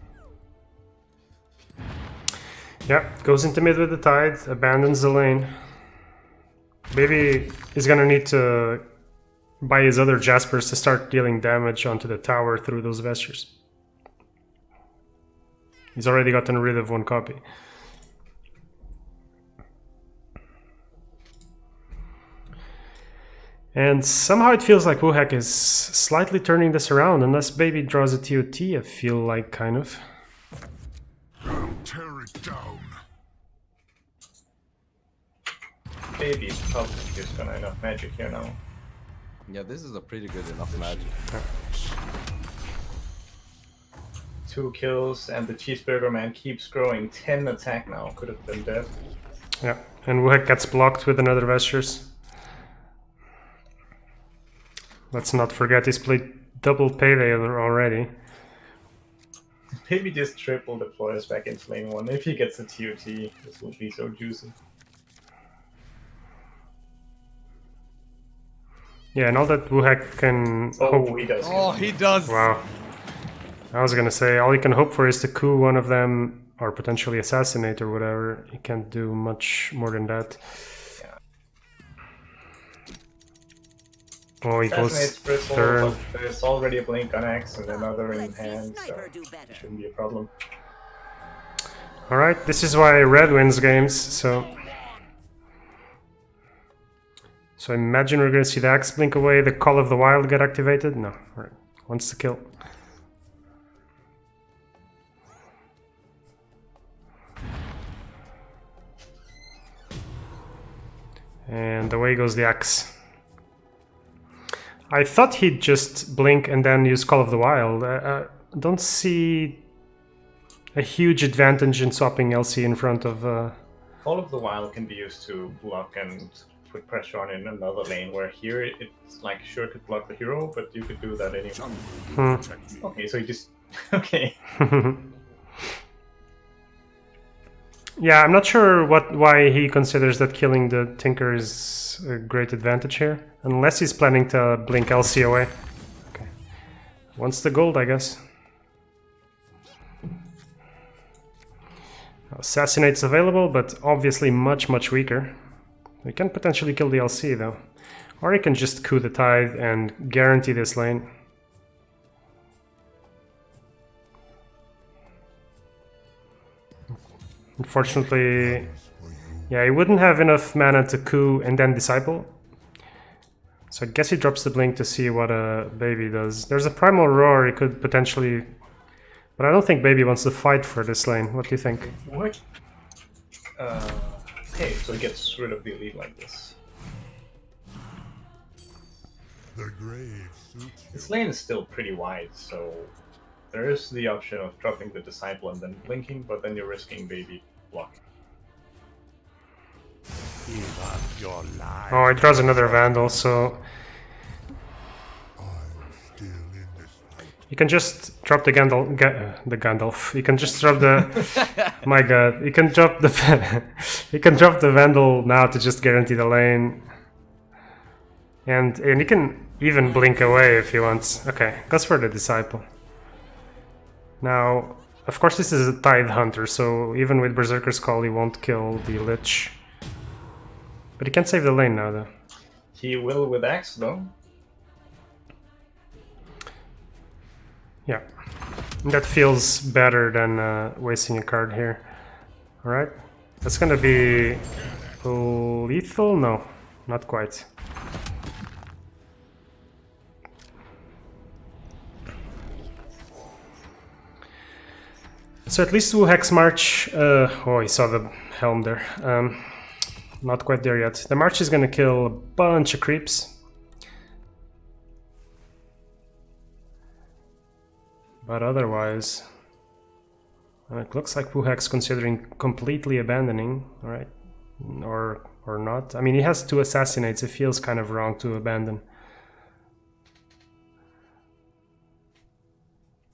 yeah, goes into mid with the Tide, abandons the lane. Baby is gonna need to buy his other Jaspers to start dealing damage onto the tower through those Vestures. He's already gotten rid of one copy. And somehow it feels like Wuhek is slightly turning this around, unless Baby draws a TOT, I feel like, kind of. Tear it down. Baby's probably just gonna enough magic here now. Yeah, this is a pretty good enough magic. 2 kills, and the Cheeseburger Man keeps growing. 10 attack now. Could have been dead. Yeah, and Wuhek gets blocked with another Vestures. Let's not forget he's played double payday already. Maybe just triple deploys back into lane 1. If he gets a TOT, this will be so juicy. Yeah, and all that Wuhek can Oh, hope... he does. Oh, he does. Wow. I was gonna say, all he can hope for is to coup one of them, or potentially assassinate or whatever. He can't do much more than that. Oh, he Assassinates goes Bristle, turn. but there's already a blink on X and another in Let's see hand, so Sniper do better. shouldn't be a problem. Alright, this is why Red wins games, so... So I imagine we're gonna see the Axe blink away, the Call of the Wild get activated? No, alright, wants to kill. And away goes the Axe. I thought he'd just blink and then use Call of the Wild. Don't see a huge advantage in swapping LC in front of... All of the Wild can be used to block and put pressure on in another lane, where here it's like sure could block the hero, but you could do that anyway. Okay, so you just... okay. Yeah, I'm not sure why he considers that killing the Tinker is a great advantage here. Unless he's planning to blink LC away. Okay. Wants the gold, I guess. Assassinate's available, but obviously much, much weaker. We can potentially kill the LC, though. Or he can just coup the Tide and guarantee this lane. Unfortunately, yeah, he wouldn't have enough mana to coup and then Disciple. So I guess he drops the blink to see what Baby does. There's a Primal Roar he could potentially... But I don't think Baby wants to fight for this lane. What do you think? What? Okay, so he gets rid of the elite like this. The grave suits you. This lane is still pretty wide, so there is the option of dropping the Disciple and then blinking, but then you're risking Baby blocking. Give up your life. Oh, he draws another Vandal, so... I'm still in this fight. You can just drop the Gandalf. You can just drop the... My god. You can drop the... you can drop the Vandal now to just guarantee the lane. And you can even blink away if he wants. Okay, goes for the Disciple. Now, of course this is a Tide Hunter, so even with Berserker's Call he won't kill the Lich. But he can save the lane now though. He will with Axe, though. Yeah, that feels better than wasting a card here. Alright, that's gonna be lethal? No, not quite. So at least Wuhek's March, oh, he saw the helm there. Not quite there yet. The March is gonna kill a bunch of creeps. But otherwise, it looks like Wuhek's considering completely abandoning, alright? Or not. I mean, he has 2 assassinates, it feels kind of wrong to abandon.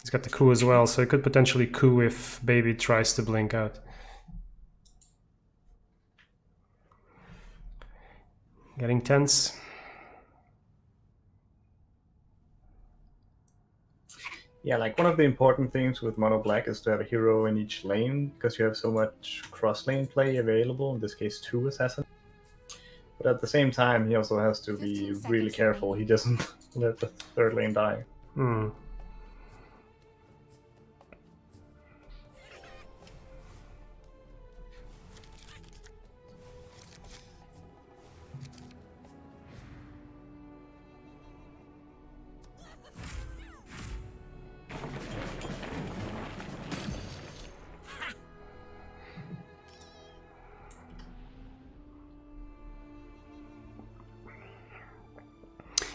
He's got the coup as well, so he could potentially coup if Baby tries to blink out. Getting tense. Yeah, like one of the important things with Mono Black is to have a hero in each lane, because you have so much cross lane play available, in this case 2 assassins. But at the same time, he also has to be really careful he doesn't let the 3rd lane die. Hmm.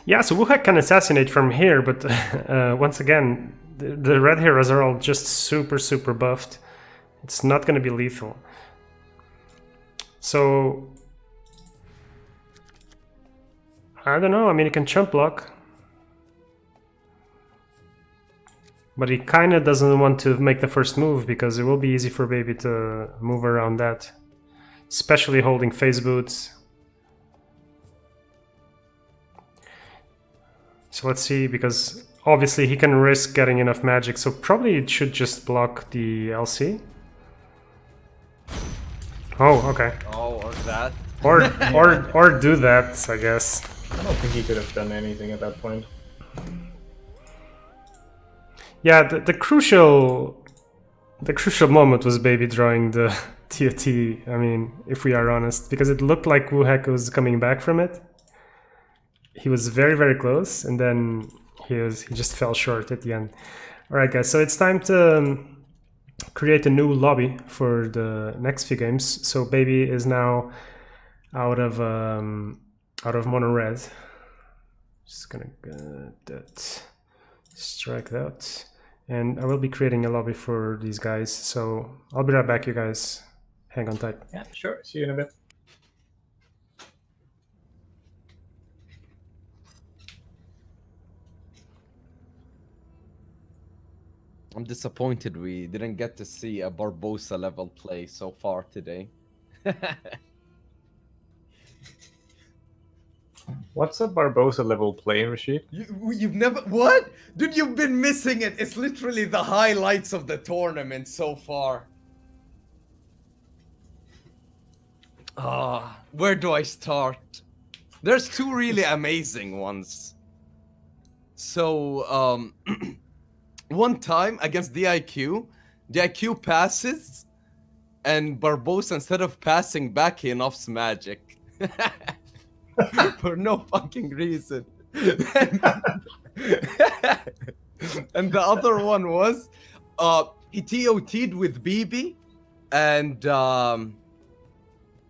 Yeah, so Wuhek can assassinate from here, but once again, the red heroes are all just super buffed. It's not going to be lethal. So, I don't know, I mean, he can chump block. But he kind of doesn't want to make the first move, because it will be easy for Baby to move around that. Especially holding phase boots. So let's see, because obviously he can risk getting enough magic, so probably it should just block the LC. Oh, okay. Oh, or that. Or do that, I guess. I don't think he could have done anything at that point. Yeah, the crucial moment was Baby drawing the TOT, I mean, if we are honest, because it looked like Wuhek was coming back from it. He was very close, and then he just fell short at the end. All right, guys, so it's time to create a new lobby for the next few games. So Baby is now out of mono red. Just gonna get that, strike that, and I will be creating a lobby for these guys. So I'll be right back, you guys. Hang on tight. Yeah, sure. See you in a bit. I'm disappointed we didn't get to see a Barbosa level play so far today. What's a Barbosa level play, Rashid? You've never... What? Dude, you've been missing it. It's literally the highlights of the tournament so far. Where do I start? There's 2 really amazing ones. So, one time against DIQ passes, and Barbosa, instead of passing back, he offs magic. For no fucking reason. And the other one was, he TOT'd with BB, and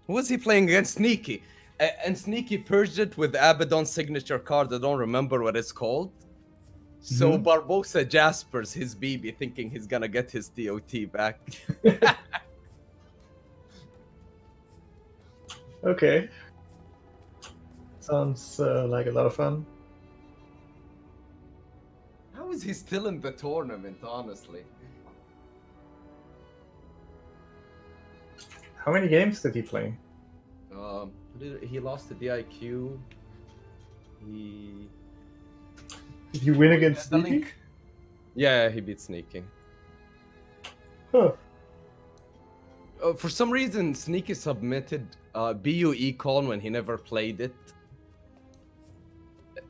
who was he playing against? Sneaky. And Sneaky purged it with Abaddon's signature card. I don't remember what it's called. So Barbosa Jaspers his BB, thinking he's gonna get his TOT back. Okay. Sounds like a lot of fun. How is he still in the tournament, honestly? How many games did he play? He lost to DIQ. Did you win against The Sneaky? link. Yeah, he beat Sneaky. Huh. For some reason, Sneaky submitted BU Econ when he never played it.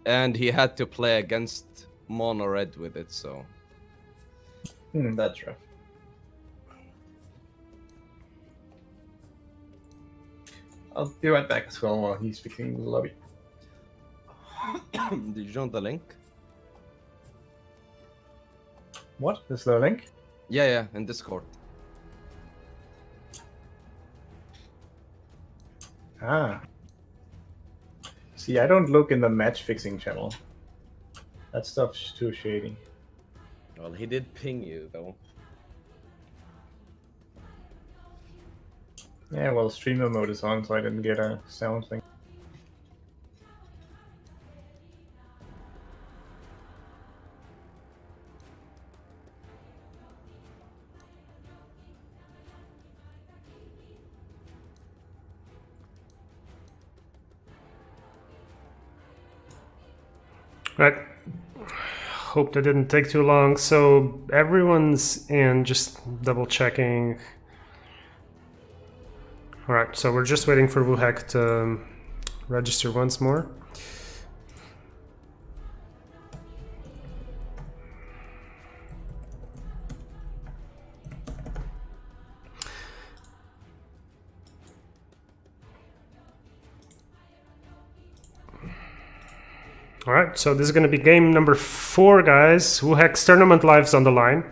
And he had to play against Mono Red with it, so... That's rough. I'll be right back as well while he's fixing the lobby. Did you join the link? What? Is there a link? Yeah, in Discord. Ah. See, I don't look in the match fixing channel. That stuff's too shady. Well, he did ping you, though. Yeah, well, streamer mode is on, so I didn't get a sound thing. Right. Hope that didn't take too long. So everyone's in, just double checking. All right, so we're just waiting for Wuhek to register once more. All right, so this is going to be game number 4, guys. Wuhek's tournament live's on the line.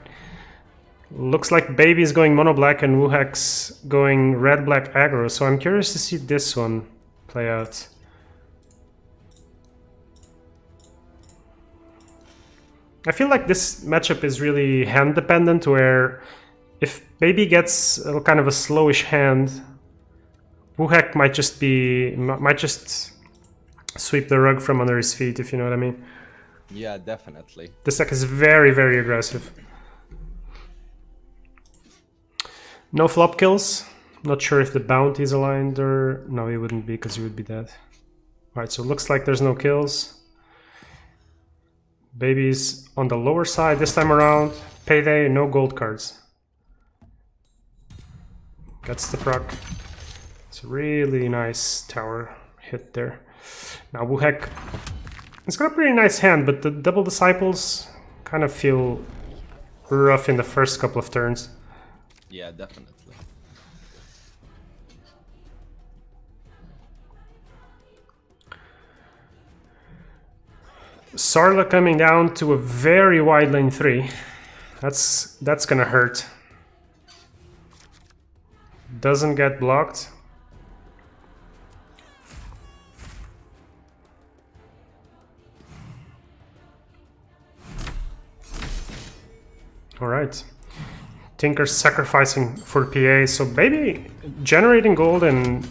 Looks like Baby is going mono black and Wuhek's going red black aggro. So I'm curious to see this one play out. I feel like this matchup is really hand dependent, where if Baby gets a kind of a slowish hand, Wuhek might just sweep the rug from under his feet, if you know what I mean. Yeah, definitely. This deck is very, very aggressive. No flop kills. Not sure if the bounty is aligned or... No, he wouldn't be because he would be dead. Alright, so it looks like there's no kills. Baby's on the lower side this time around. Payday, no gold cards. Gets the proc. It's a really nice tower hit there. Now Wuhek, it's got a pretty nice hand, but the double disciples kind of feel rough in the first couple of turns. Yeah, definitely. Sarla coming down to a very wide lane 3. That's gonna hurt. Doesn't get blocked. All right. Tinker's sacrificing for PA, so Baby generating gold and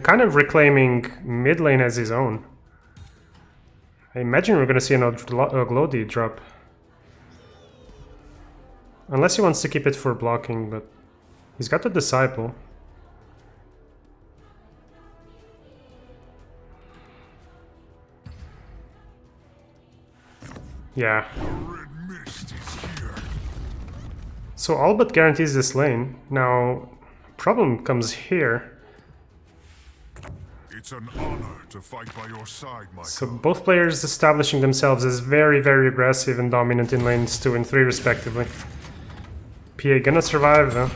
kind of reclaiming mid lane as his own. I imagine we're going to see another Glody drop. Unless he wants to keep it for blocking, but he's got the Disciple. Yeah. So all but guarantees this lane. Now, problem comes here. It's an honor to fight by your side, my So both players establishing themselves as very, very aggressive and dominant in lanes 2 and 3 respectively. PA gonna survive though.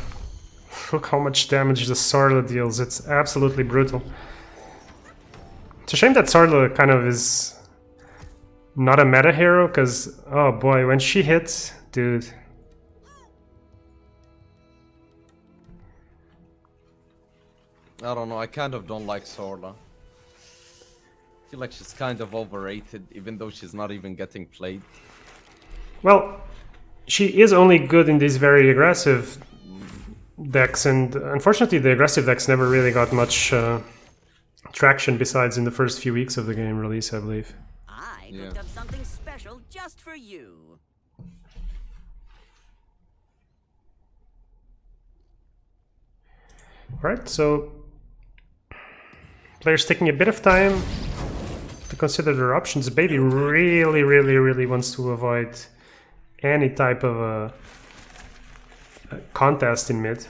Look how much damage the Sarla deals, it's absolutely brutal. It's a shame that Sarla kind of is not a meta hero, because, oh boy, when she hits, dude. I don't know, I kind of don't like Sorla. I feel like she's kind of overrated, even though she's not even getting played. Well, she is only good in these very aggressive decks, and unfortunately the aggressive decks never really got much traction besides in the first few weeks of the game release, I believe. I cooked up something special just for you. Alright, so players taking a bit of time to consider their options. Baby really wants to avoid any type of a contest in mid.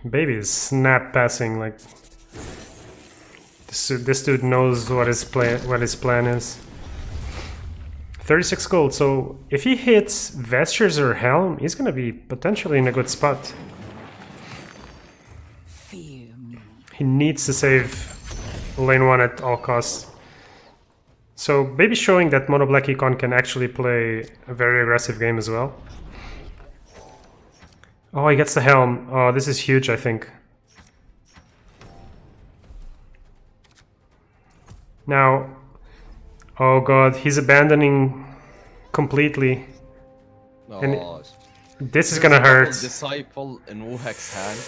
Baby is snap passing like this dude knows what his plan is. 36 gold, so if he hits Vestures or Helm, he's gonna be potentially in a good spot. Fear me. He needs to save lane 1 at all costs. So Baby showing that Mono Black Econ can actually play a very aggressive game as well. Oh, he gets the Helm. Oh, this is huge, I think. Now, oh god, he's abandoning completely. And this is gonna hurt. Disciple in Wuhek's hand.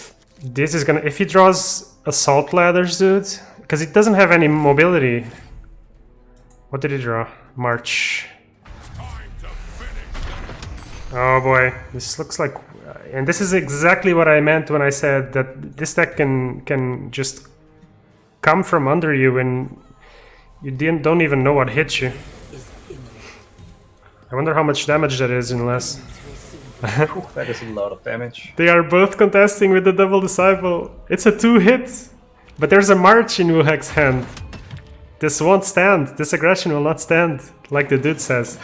This is gonna... If he draws Assault Ladders, dude, because he doesn't have any mobility. What did he draw? March. Oh boy, this looks like... And this is exactly what I meant when I said that this deck can just come from under you and you don't even know what hit you. I wonder how much damage that is in less. That is a lot of damage. They are both contesting with the double disciple. It's a 2-hit, but there's a March in Wuhek's hand. This won't stand. This aggression will not stand, like the dude says.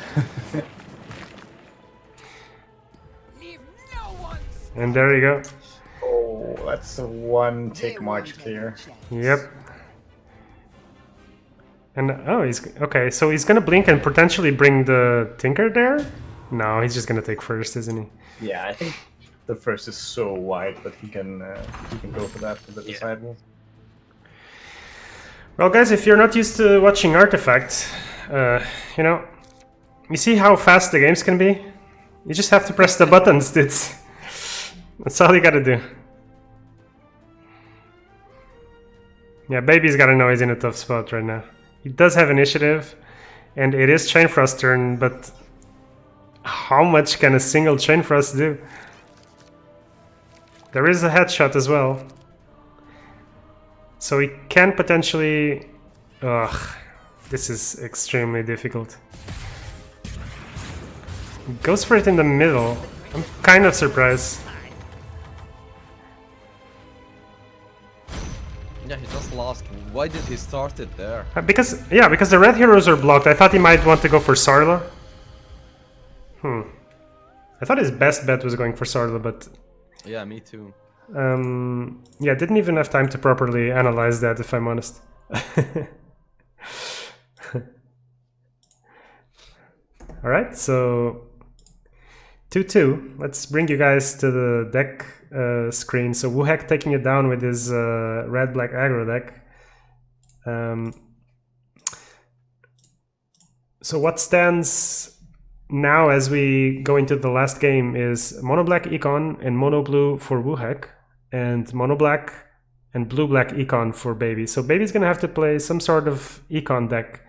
And there you go. Oh, that's a 1 tick March clear. Yep. And oh, he's okay. So he's gonna blink and potentially bring the Tinker there. No, he's just gonna take first, isn't he? Yeah, I think the first is so wide, but he can go for that for the disciple. Well, guys, if you're not used to watching Artifact, you know, you see how fast the games can be. You just have to press the buttons. That's all you gotta do. Yeah, Baby's gotta know he's in a tough spot right now. He does have initiative, and it is Chain Frost turn, but how much can a single Chain Frost do? There is a headshot as well. So he can potentially... Ugh, this is extremely difficult. He goes for it in the middle. I'm kind of surprised. Yeah, he just lost. Why did he start it there? Because the red heroes are blocked. I thought he might want to go for Sarla. I thought his best bet was going for Sarla, but... Yeah, me too. Yeah, didn't even have time to properly analyze that, if I'm honest. Alright, so... 2-2. Let's bring you guys to the deck screen. So Wuhek taking it down with his red-black aggro deck. So what stands now as we go into the last game is mono black Econ and mono blue for Wuhek, and mono black and blue black Econ for Baby. So Baby's gonna have to play some sort of Econ deck.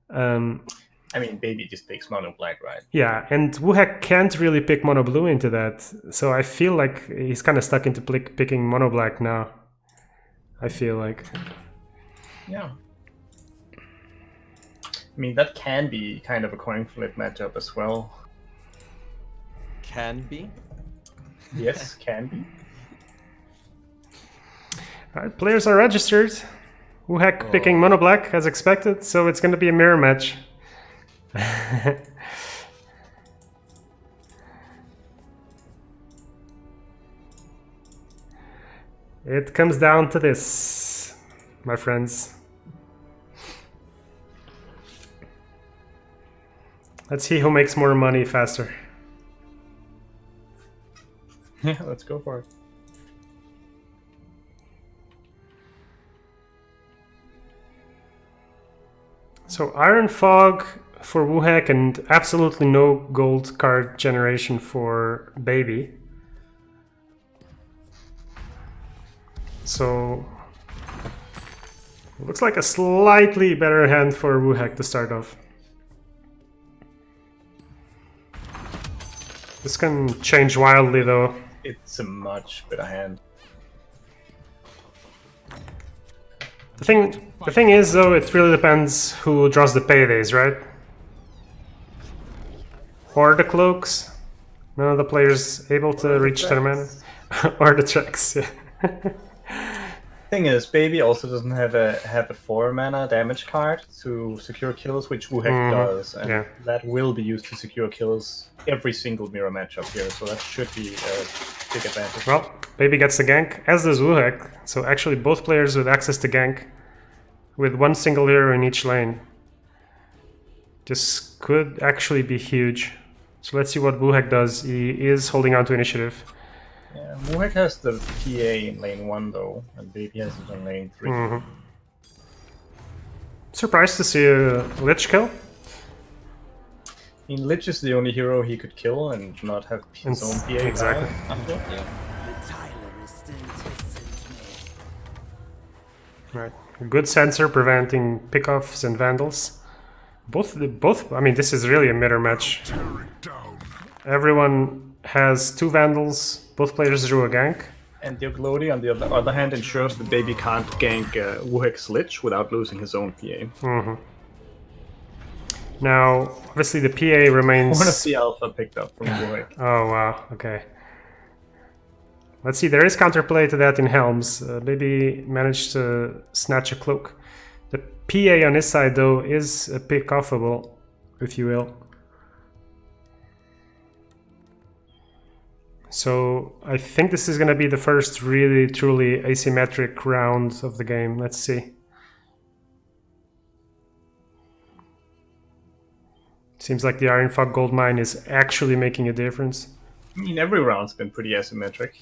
I mean, Baby just picks mono black, right? Yeah, and Wuhek can't really pick mono blue into that. So I feel like he's kind of stuck into picking mono black now. I feel like. Yeah. I mean, that can be kind of a coin flip matchup as well. Can be? Yes, can be. Alright, players are registered. Wuhek picking mono black as expected, so it's going to be a mirror match. It comes down to this, my friends. Let's see who makes more money faster. Yeah, let's go for it. So Iron Fog for Wuhek and absolutely no gold card generation for Baby. So looks like a slightly better hand for Wuhek to start off. This can change wildly though. it's a much better hand. The thing is, though, it really depends who draws the paydays, right? Or the cloaks. None of the players able to reach their mana. Or the checks, yeah. Thing is, Baby also doesn't have a 4-mana damage card to secure kills, which Wuhek does, and yeah. that will be used to secure kills every single mirror matchup here, so that should be a big advantage. Well, Baby gets the gank, as does Wuhek. So actually both players with access to gank with one single hero in each lane. This could actually be huge. So let's see what Wuhek does. He is holding on to initiative. Yeah, Wuhek has the PA in lane 1 though, and Baby has it in lane 3. Surprised to see a Lich kill. I mean, Lich is the only hero he could kill and not have his own PA. Exactly. After. The Tyler is still tissing me. Right. A good sensor preventing pickoffs and vandals. Both. I mean, this is really a mirror match. Everyone has 2 vandals. Both players drew a gank. And the Oglodi, on the other hand, ensures that Baby can't gank Wuhek's Lich without losing his own PA. Now, obviously, the PA remains. One of the alpha picked up from Wuhek. Oh wow. Okay. Let's see. There is counterplay to that in Helms. Baby managed to snatch a cloak. The PA on his side, though, is a pick-offable, if you will. So I think this is going to be the first really, truly asymmetric round of the game. Let's see. Seems like the Iron Fog Gold Mine is actually making a difference. I mean, every round's been pretty asymmetric.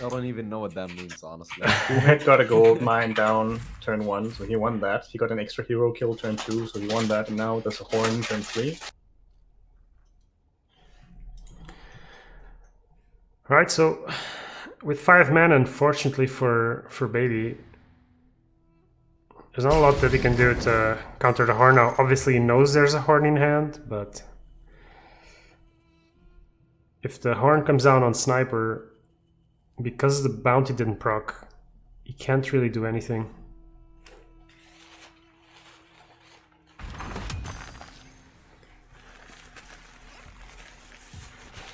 I don't even know what that means, honestly. Wuhek got a gold mine down turn 1, so he won that. He got an extra hero kill turn 2, so he won that, and now there's a horn turn 3. Alright, so with 5 mana, unfortunately for Baby, there's not a lot that he can do to counter the horn. Now, obviously he knows there's a horn in hand, but if the horn comes down on Sniper, because the bounty didn't proc, he can't really do anything.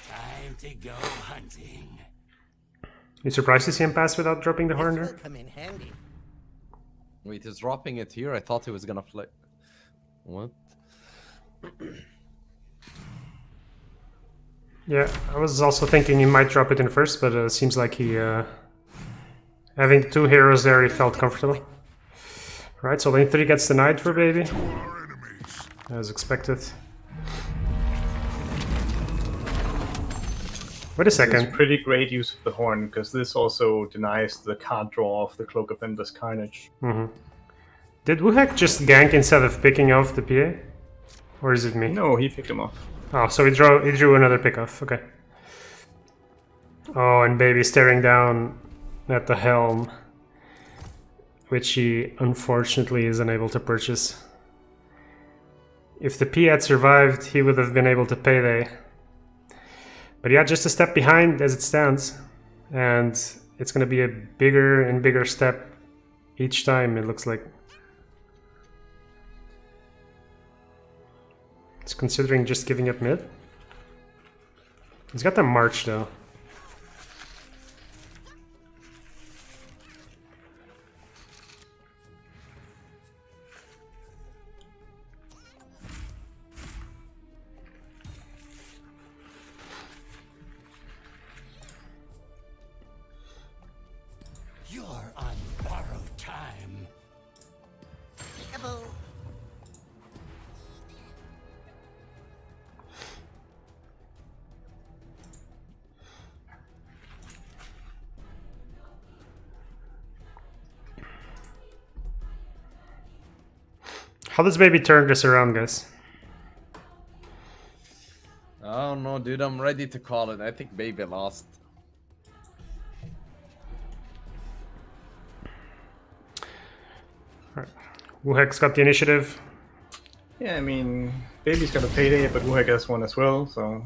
Time to go hunting. You surprised to see him pass without dropping the horn This there? will come in handy. Wait, he's dropping it here? I thought he was gonna play. What? Yeah, I was also thinking he might drop it in first, but it seems like he, having 2 heroes there, he felt comfortable. Right, so lane 3 gets denied for Baby, as expected. Wait a second. It's pretty great use of the horn, because this also denies the card draw of the Cloak of Endless Carnage. Did Wuhek just gank instead of picking off the PA? Or is it me? No, he picked him off. Oh, so he drew another pickoff, okay. Oh, and Baby staring down at the helm, which he unfortunately is unable to purchase. If the P had survived, he would have been able to payday. But yeah, just a step behind as it stands. And it's going to be a bigger and bigger step each time, it looks like. It's considering just giving up mid. He's got the march though. You're on borrowed time. Careful. How does Baby turn this around, guys? I don't know, dude. I'm ready to call it. I think Baby lost. Wuhek's got the initiative. Yeah, I mean, Baby's got a payday, but Wuhek has one as well, so...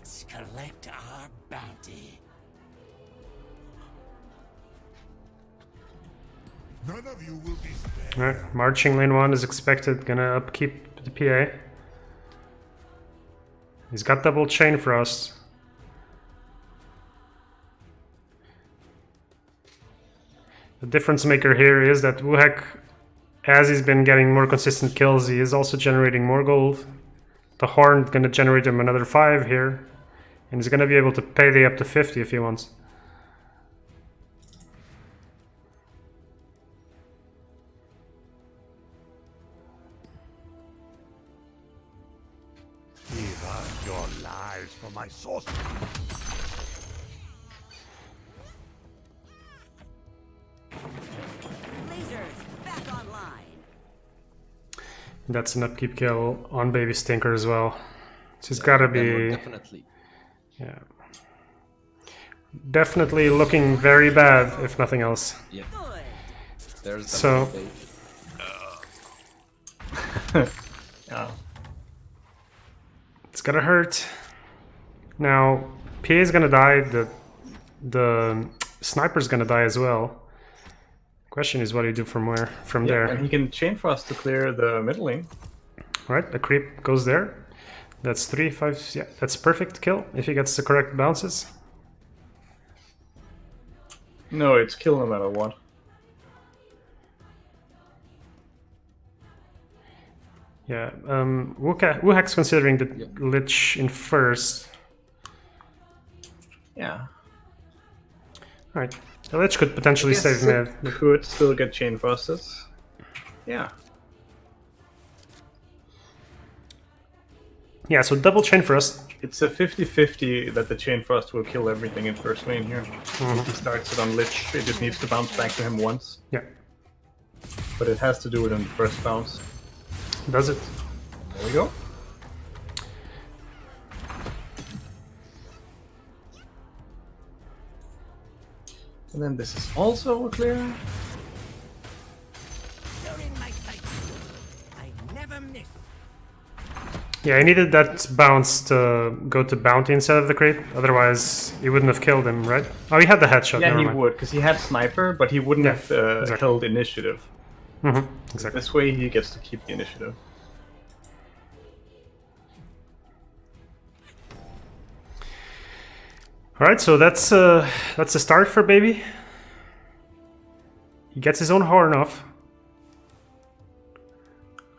Let's collect our bounty. None of you will be spared. Alright, marching lane 1 is expected, gonna upkeep the PA. He's got double chain frost. The difference maker here is that Wuhek, as he's been getting more consistent kills, he is also generating more gold. The horn gonna generate him another 5 here, and he's gonna be able to payday up to 50 if he wants. Give us your lives for my source. Lasers back online. That's an upkeep kill on Baby Stinker as well. So he's gotta be... Definitely. Yeah. Definitely looking very bad, if nothing else. Yeah. Good. There's the So- bait. Yeah. It's gonna hurt. Now, PA is gonna die, the sniper's gonna die as well. Question is, what do you do from where? From And there. he can chain for us to clear the middle lane. Right, the creep goes there. That's 3, 5, yeah, that's perfect kill if he gets the correct bounces. No, it's kill no matter what. Yeah, Wuhek's considering the Lich in first. Yeah. Alright, the Lich could potentially save mid. Could still get chain frosted. Yeah. Yeah, so double chain for us. It's a 50-50 that the chain frost will kill everything in first lane here. If he starts it on Lich, it just needs to bounce back to him once. Yeah, But it has to do it on the first bounce. does it? There we go. And then this is also a clear. You're in my sight. I never miss. Yeah, he needed that bounce to go to bounty instead of the creep. Otherwise, he wouldn't have killed him, right? Oh, he had the headshot. Yeah, never he mind. would, because he had sniper, but he wouldn't Yeah, have exactly. killed initiative. Exactly. This way he gets to keep the initiative. All right, so that's the start for Baby. He gets his own horn off.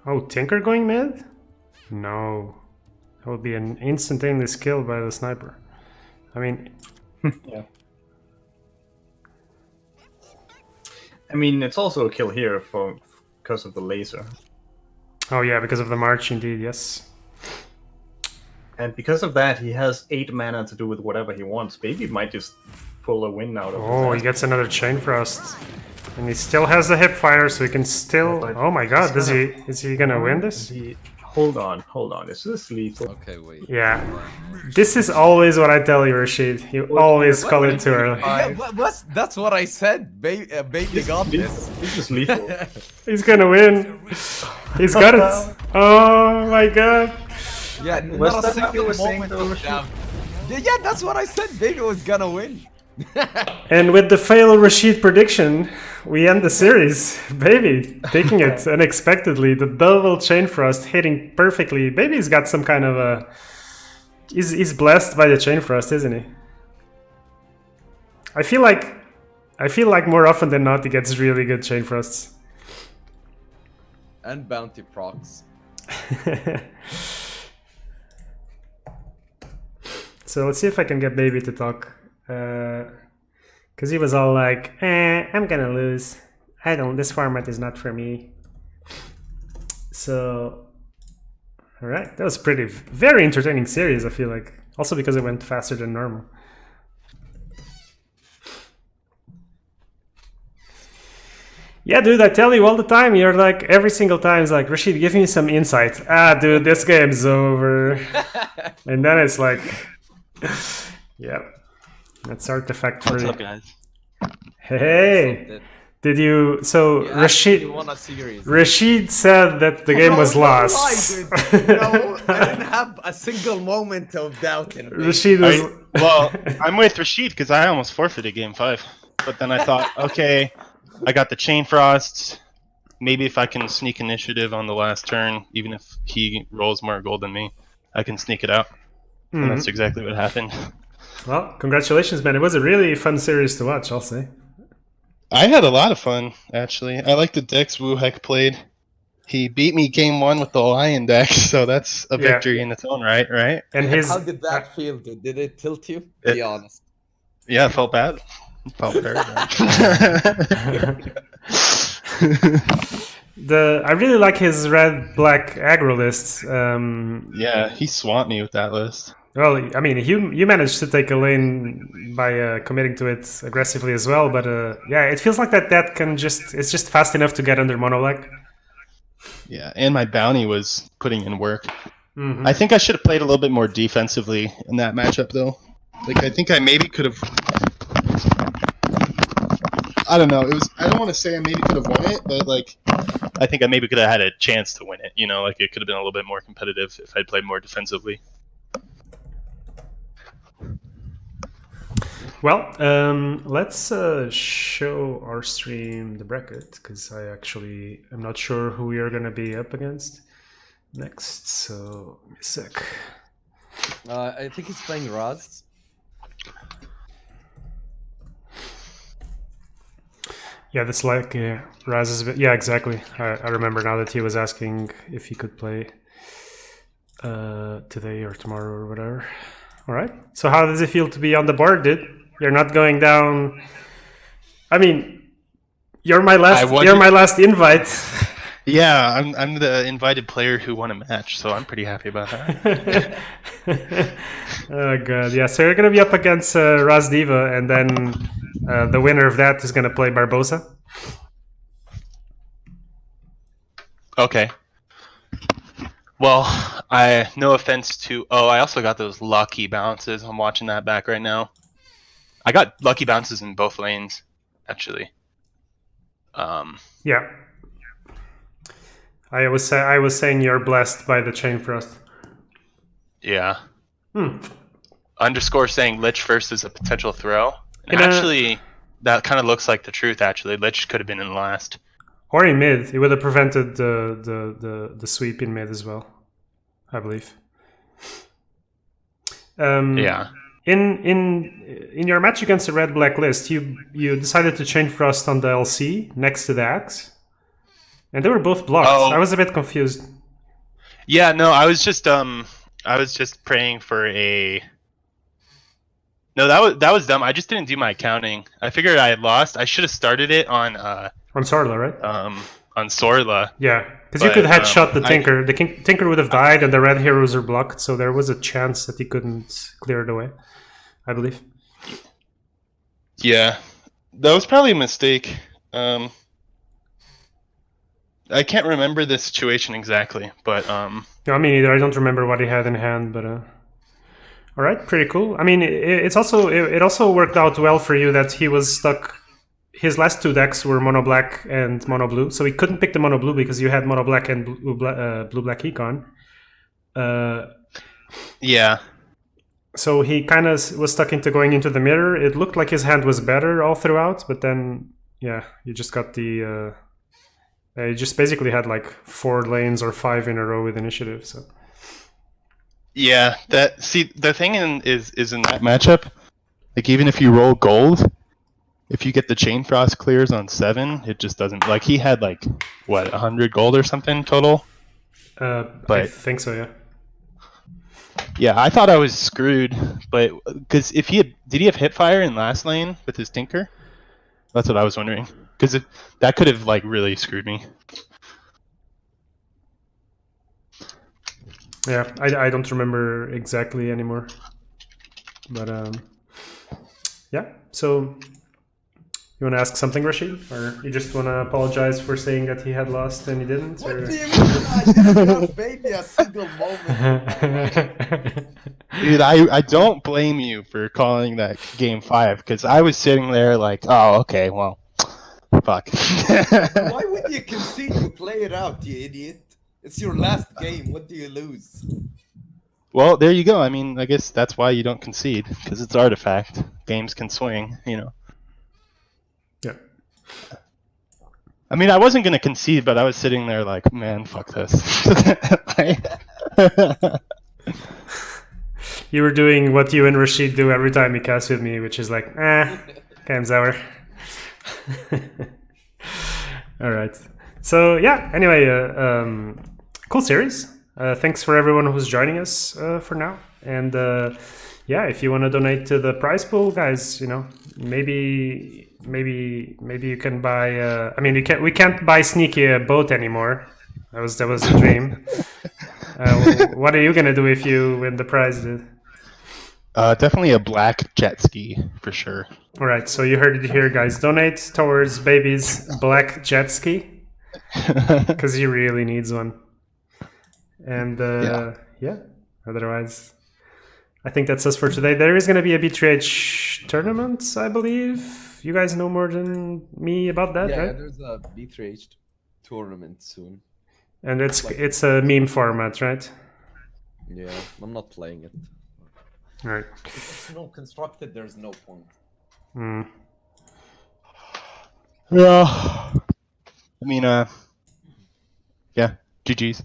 Oh, Tinker going mid? No, that would be an instantaneous kill by the sniper. I mean, Yeah. I mean, it's also a kill here because of the laser. oh yeah, because of the march, indeed, yes. And because of that, he has 8 mana to do with whatever he wants. Baby might just pull a win out of Oh, he that. gets another chain frost, and he still has the hip fire, so he can still. But Oh my God, it's is he gonna win this? Hold on. Is this lethal? Okay, wait. Yeah, this is always what I tell you, Rashid. You always call it too early. Yeah, that's what I said. Baby got this. This is lethal. He's gonna win. He's got it. Oh my God. Yeah, Was not a that what you single were saying, moment though, of Rashid? doubt. Yeah, that's what I said. Baby was gonna win. And with the fail Rashid prediction, we end the series. Baby taking it unexpectedly. The double chain frost hitting perfectly. Baby's got some kind of a. He's blessed by the chain frost, isn't he? I feel like more often than not he gets really good chain frosts. And bounty procs. So let's see if I can get Baby to talk. Because he was all like, I'm gonna lose. This format is not for me. So, alright, that was very entertaining series, I feel like. Also because it went faster than normal. Yeah, dude, I tell you all the time, you're like, every single time, it's like, Rashid, give me some insight. Dude, this game's over. And then it's like, yeah, that's Artifact What's free. up, guys? Hey, Did you? So You actually Rashid. won a series. Rashid said that the game was No, lost. no, I didn't. No, I didn't have a single moment of doubt in me. Rashid was. Well, I'm with Rashid because I almost forfeited game 5. But then I thought, okay, I got the chain frosts. Maybe if I can sneak initiative on the last turn, even if he rolls more gold than me, I can sneak it out. And that's exactly what happened. Well, congratulations, man! It was a really fun series to watch. I'll say. I had a lot of fun, actually. I like the decks Wuhek played. He beat me game 1 with the Lion deck, so that's a victory in its own right, right? And his. How did that feel, dude? Did it tilt you? Be honest. Yeah, it felt bad. It felt very bad. I really like his red-black aggro list. Yeah, he swamped me with that list. Well, I mean, you managed to take a lane by committing to it aggressively as well, but yeah, it feels like that can it's just fast enough to get under mono black. Yeah, and my bounty was putting in work. I think I should have played a little bit more defensively in that matchup, though. Like, I think I maybe could have. I don't know. I don't want to say I maybe could have won it, but like, I think I maybe could have had a chance to win it. You know, like it could have been a little bit more competitive if I'd played more defensively. Well, let's show our stream the bracket, because I'm not sure who we are going to be up against next, so give me a sec. I think he's playing Raz. Yeah, that's like Raz's. Yeah, exactly. I remember now that he was asking if he could play today or tomorrow or whatever. All right. So how does it feel to be on the board, dude? You're not going down. I mean, you're my last invite. Yeah, I'm the invited player who won a match, so I'm pretty happy about that. Oh god, yeah. So you're gonna be up against Raz Diva, and then the winner of that is gonna play Barbosa. Okay. Well, no offense to. Oh, I also got those lucky bounces. I'm watching that back right now. I got lucky bounces in both lanes, actually. Yeah. I was saying you're blessed by the chain frost. Yeah. Underscore saying Lich first is a potential throw. And actually, that kind of looks like the truth. Actually, Lich could have been in last. Or in mid, it would have prevented the sweep in mid as well, I believe. Yeah. In your match against the red black list, you decided to chain frost on the LC next to the axe, and they were both blocked. Oh. I was a bit confused. Yeah, no, I was just praying for a. No, that was dumb. I just didn't do my accounting. I figured I had lost. I should have started it on Sorla, right? On Sorla. Yeah, because you could headshot the Tinker. The Tinker would have died, and the red heroes are blocked, so there was a chance that he couldn't clear it away, I believe. Yeah, that was probably a mistake. I can't remember the situation exactly, but No, me neither. I don't remember what he had in hand, but all right, pretty cool. I mean, it also worked out well for you that he was stuck. His last two decks were mono black and mono blue, so he couldn't pick the mono blue because you had mono black and blue black econ. Yeah. So he kind of was stuck into going into the mirror. It looked like his hand was better all throughout, but then yeah, you just got the. You just basically had like 4 lanes or 5 in a row with initiative. So. Yeah, the thing is in that matchup, like even if you roll gold, if you get the chain frost clears on 7, it just doesn't. Like he had like what 100 gold or something total. But I think so, yeah. Yeah, I thought I was screwed, but because did he have hipfire in last lane with his Tinker? That's what I was wondering. Because that could have like really screwed me. Yeah, I don't remember exactly anymore. But yeah, so you want to ask something, Rashid? Or you just want to apologize for saying that he had lost and he didn't? What or... do you mean? I didn't have baby a single moment. Dude, I don't blame you for calling that game 5, because I was sitting there like, oh, okay, well, Fuck. Why would you concede? You play it out, you idiot. It's your last game. What do you lose? Well, there you go. I mean, I guess that's why you don't concede, because it's Artifact. Games can swing, you know. Yeah. I mean, I wasn't gonna concede, but I was sitting there like, man, fuck this. You were doing what you and Rashid do every time you cast with me, which is like, game's over. All right. So yeah. Anyway, cool series. Thanks for everyone who's joining us for now. And yeah, if you want to donate to the prize pool, guys, you know, maybe you can buy. I mean, we can't buy Sneaky a boat anymore. That was a dream. What are you gonna do if you win the prize, dude? Definitely a black jet ski for sure. All right, so you heard it here, guys. Donate towards Baby's black jet ski because he really needs one. And yeah, otherwise, I think that's us for today. There is going to be a B3H tournament, I believe. You guys know more than me about that, right? Yeah, there's a B3H tournament soon. And it's a meme format, right? Yeah, I'm not playing it. All right. If it's not constructed, there's no point. Yeah. I mean, yeah. GG's.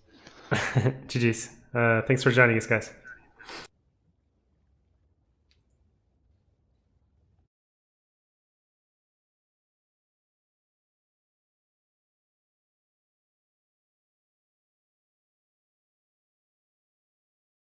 GG's. Thanks for joining us, guys.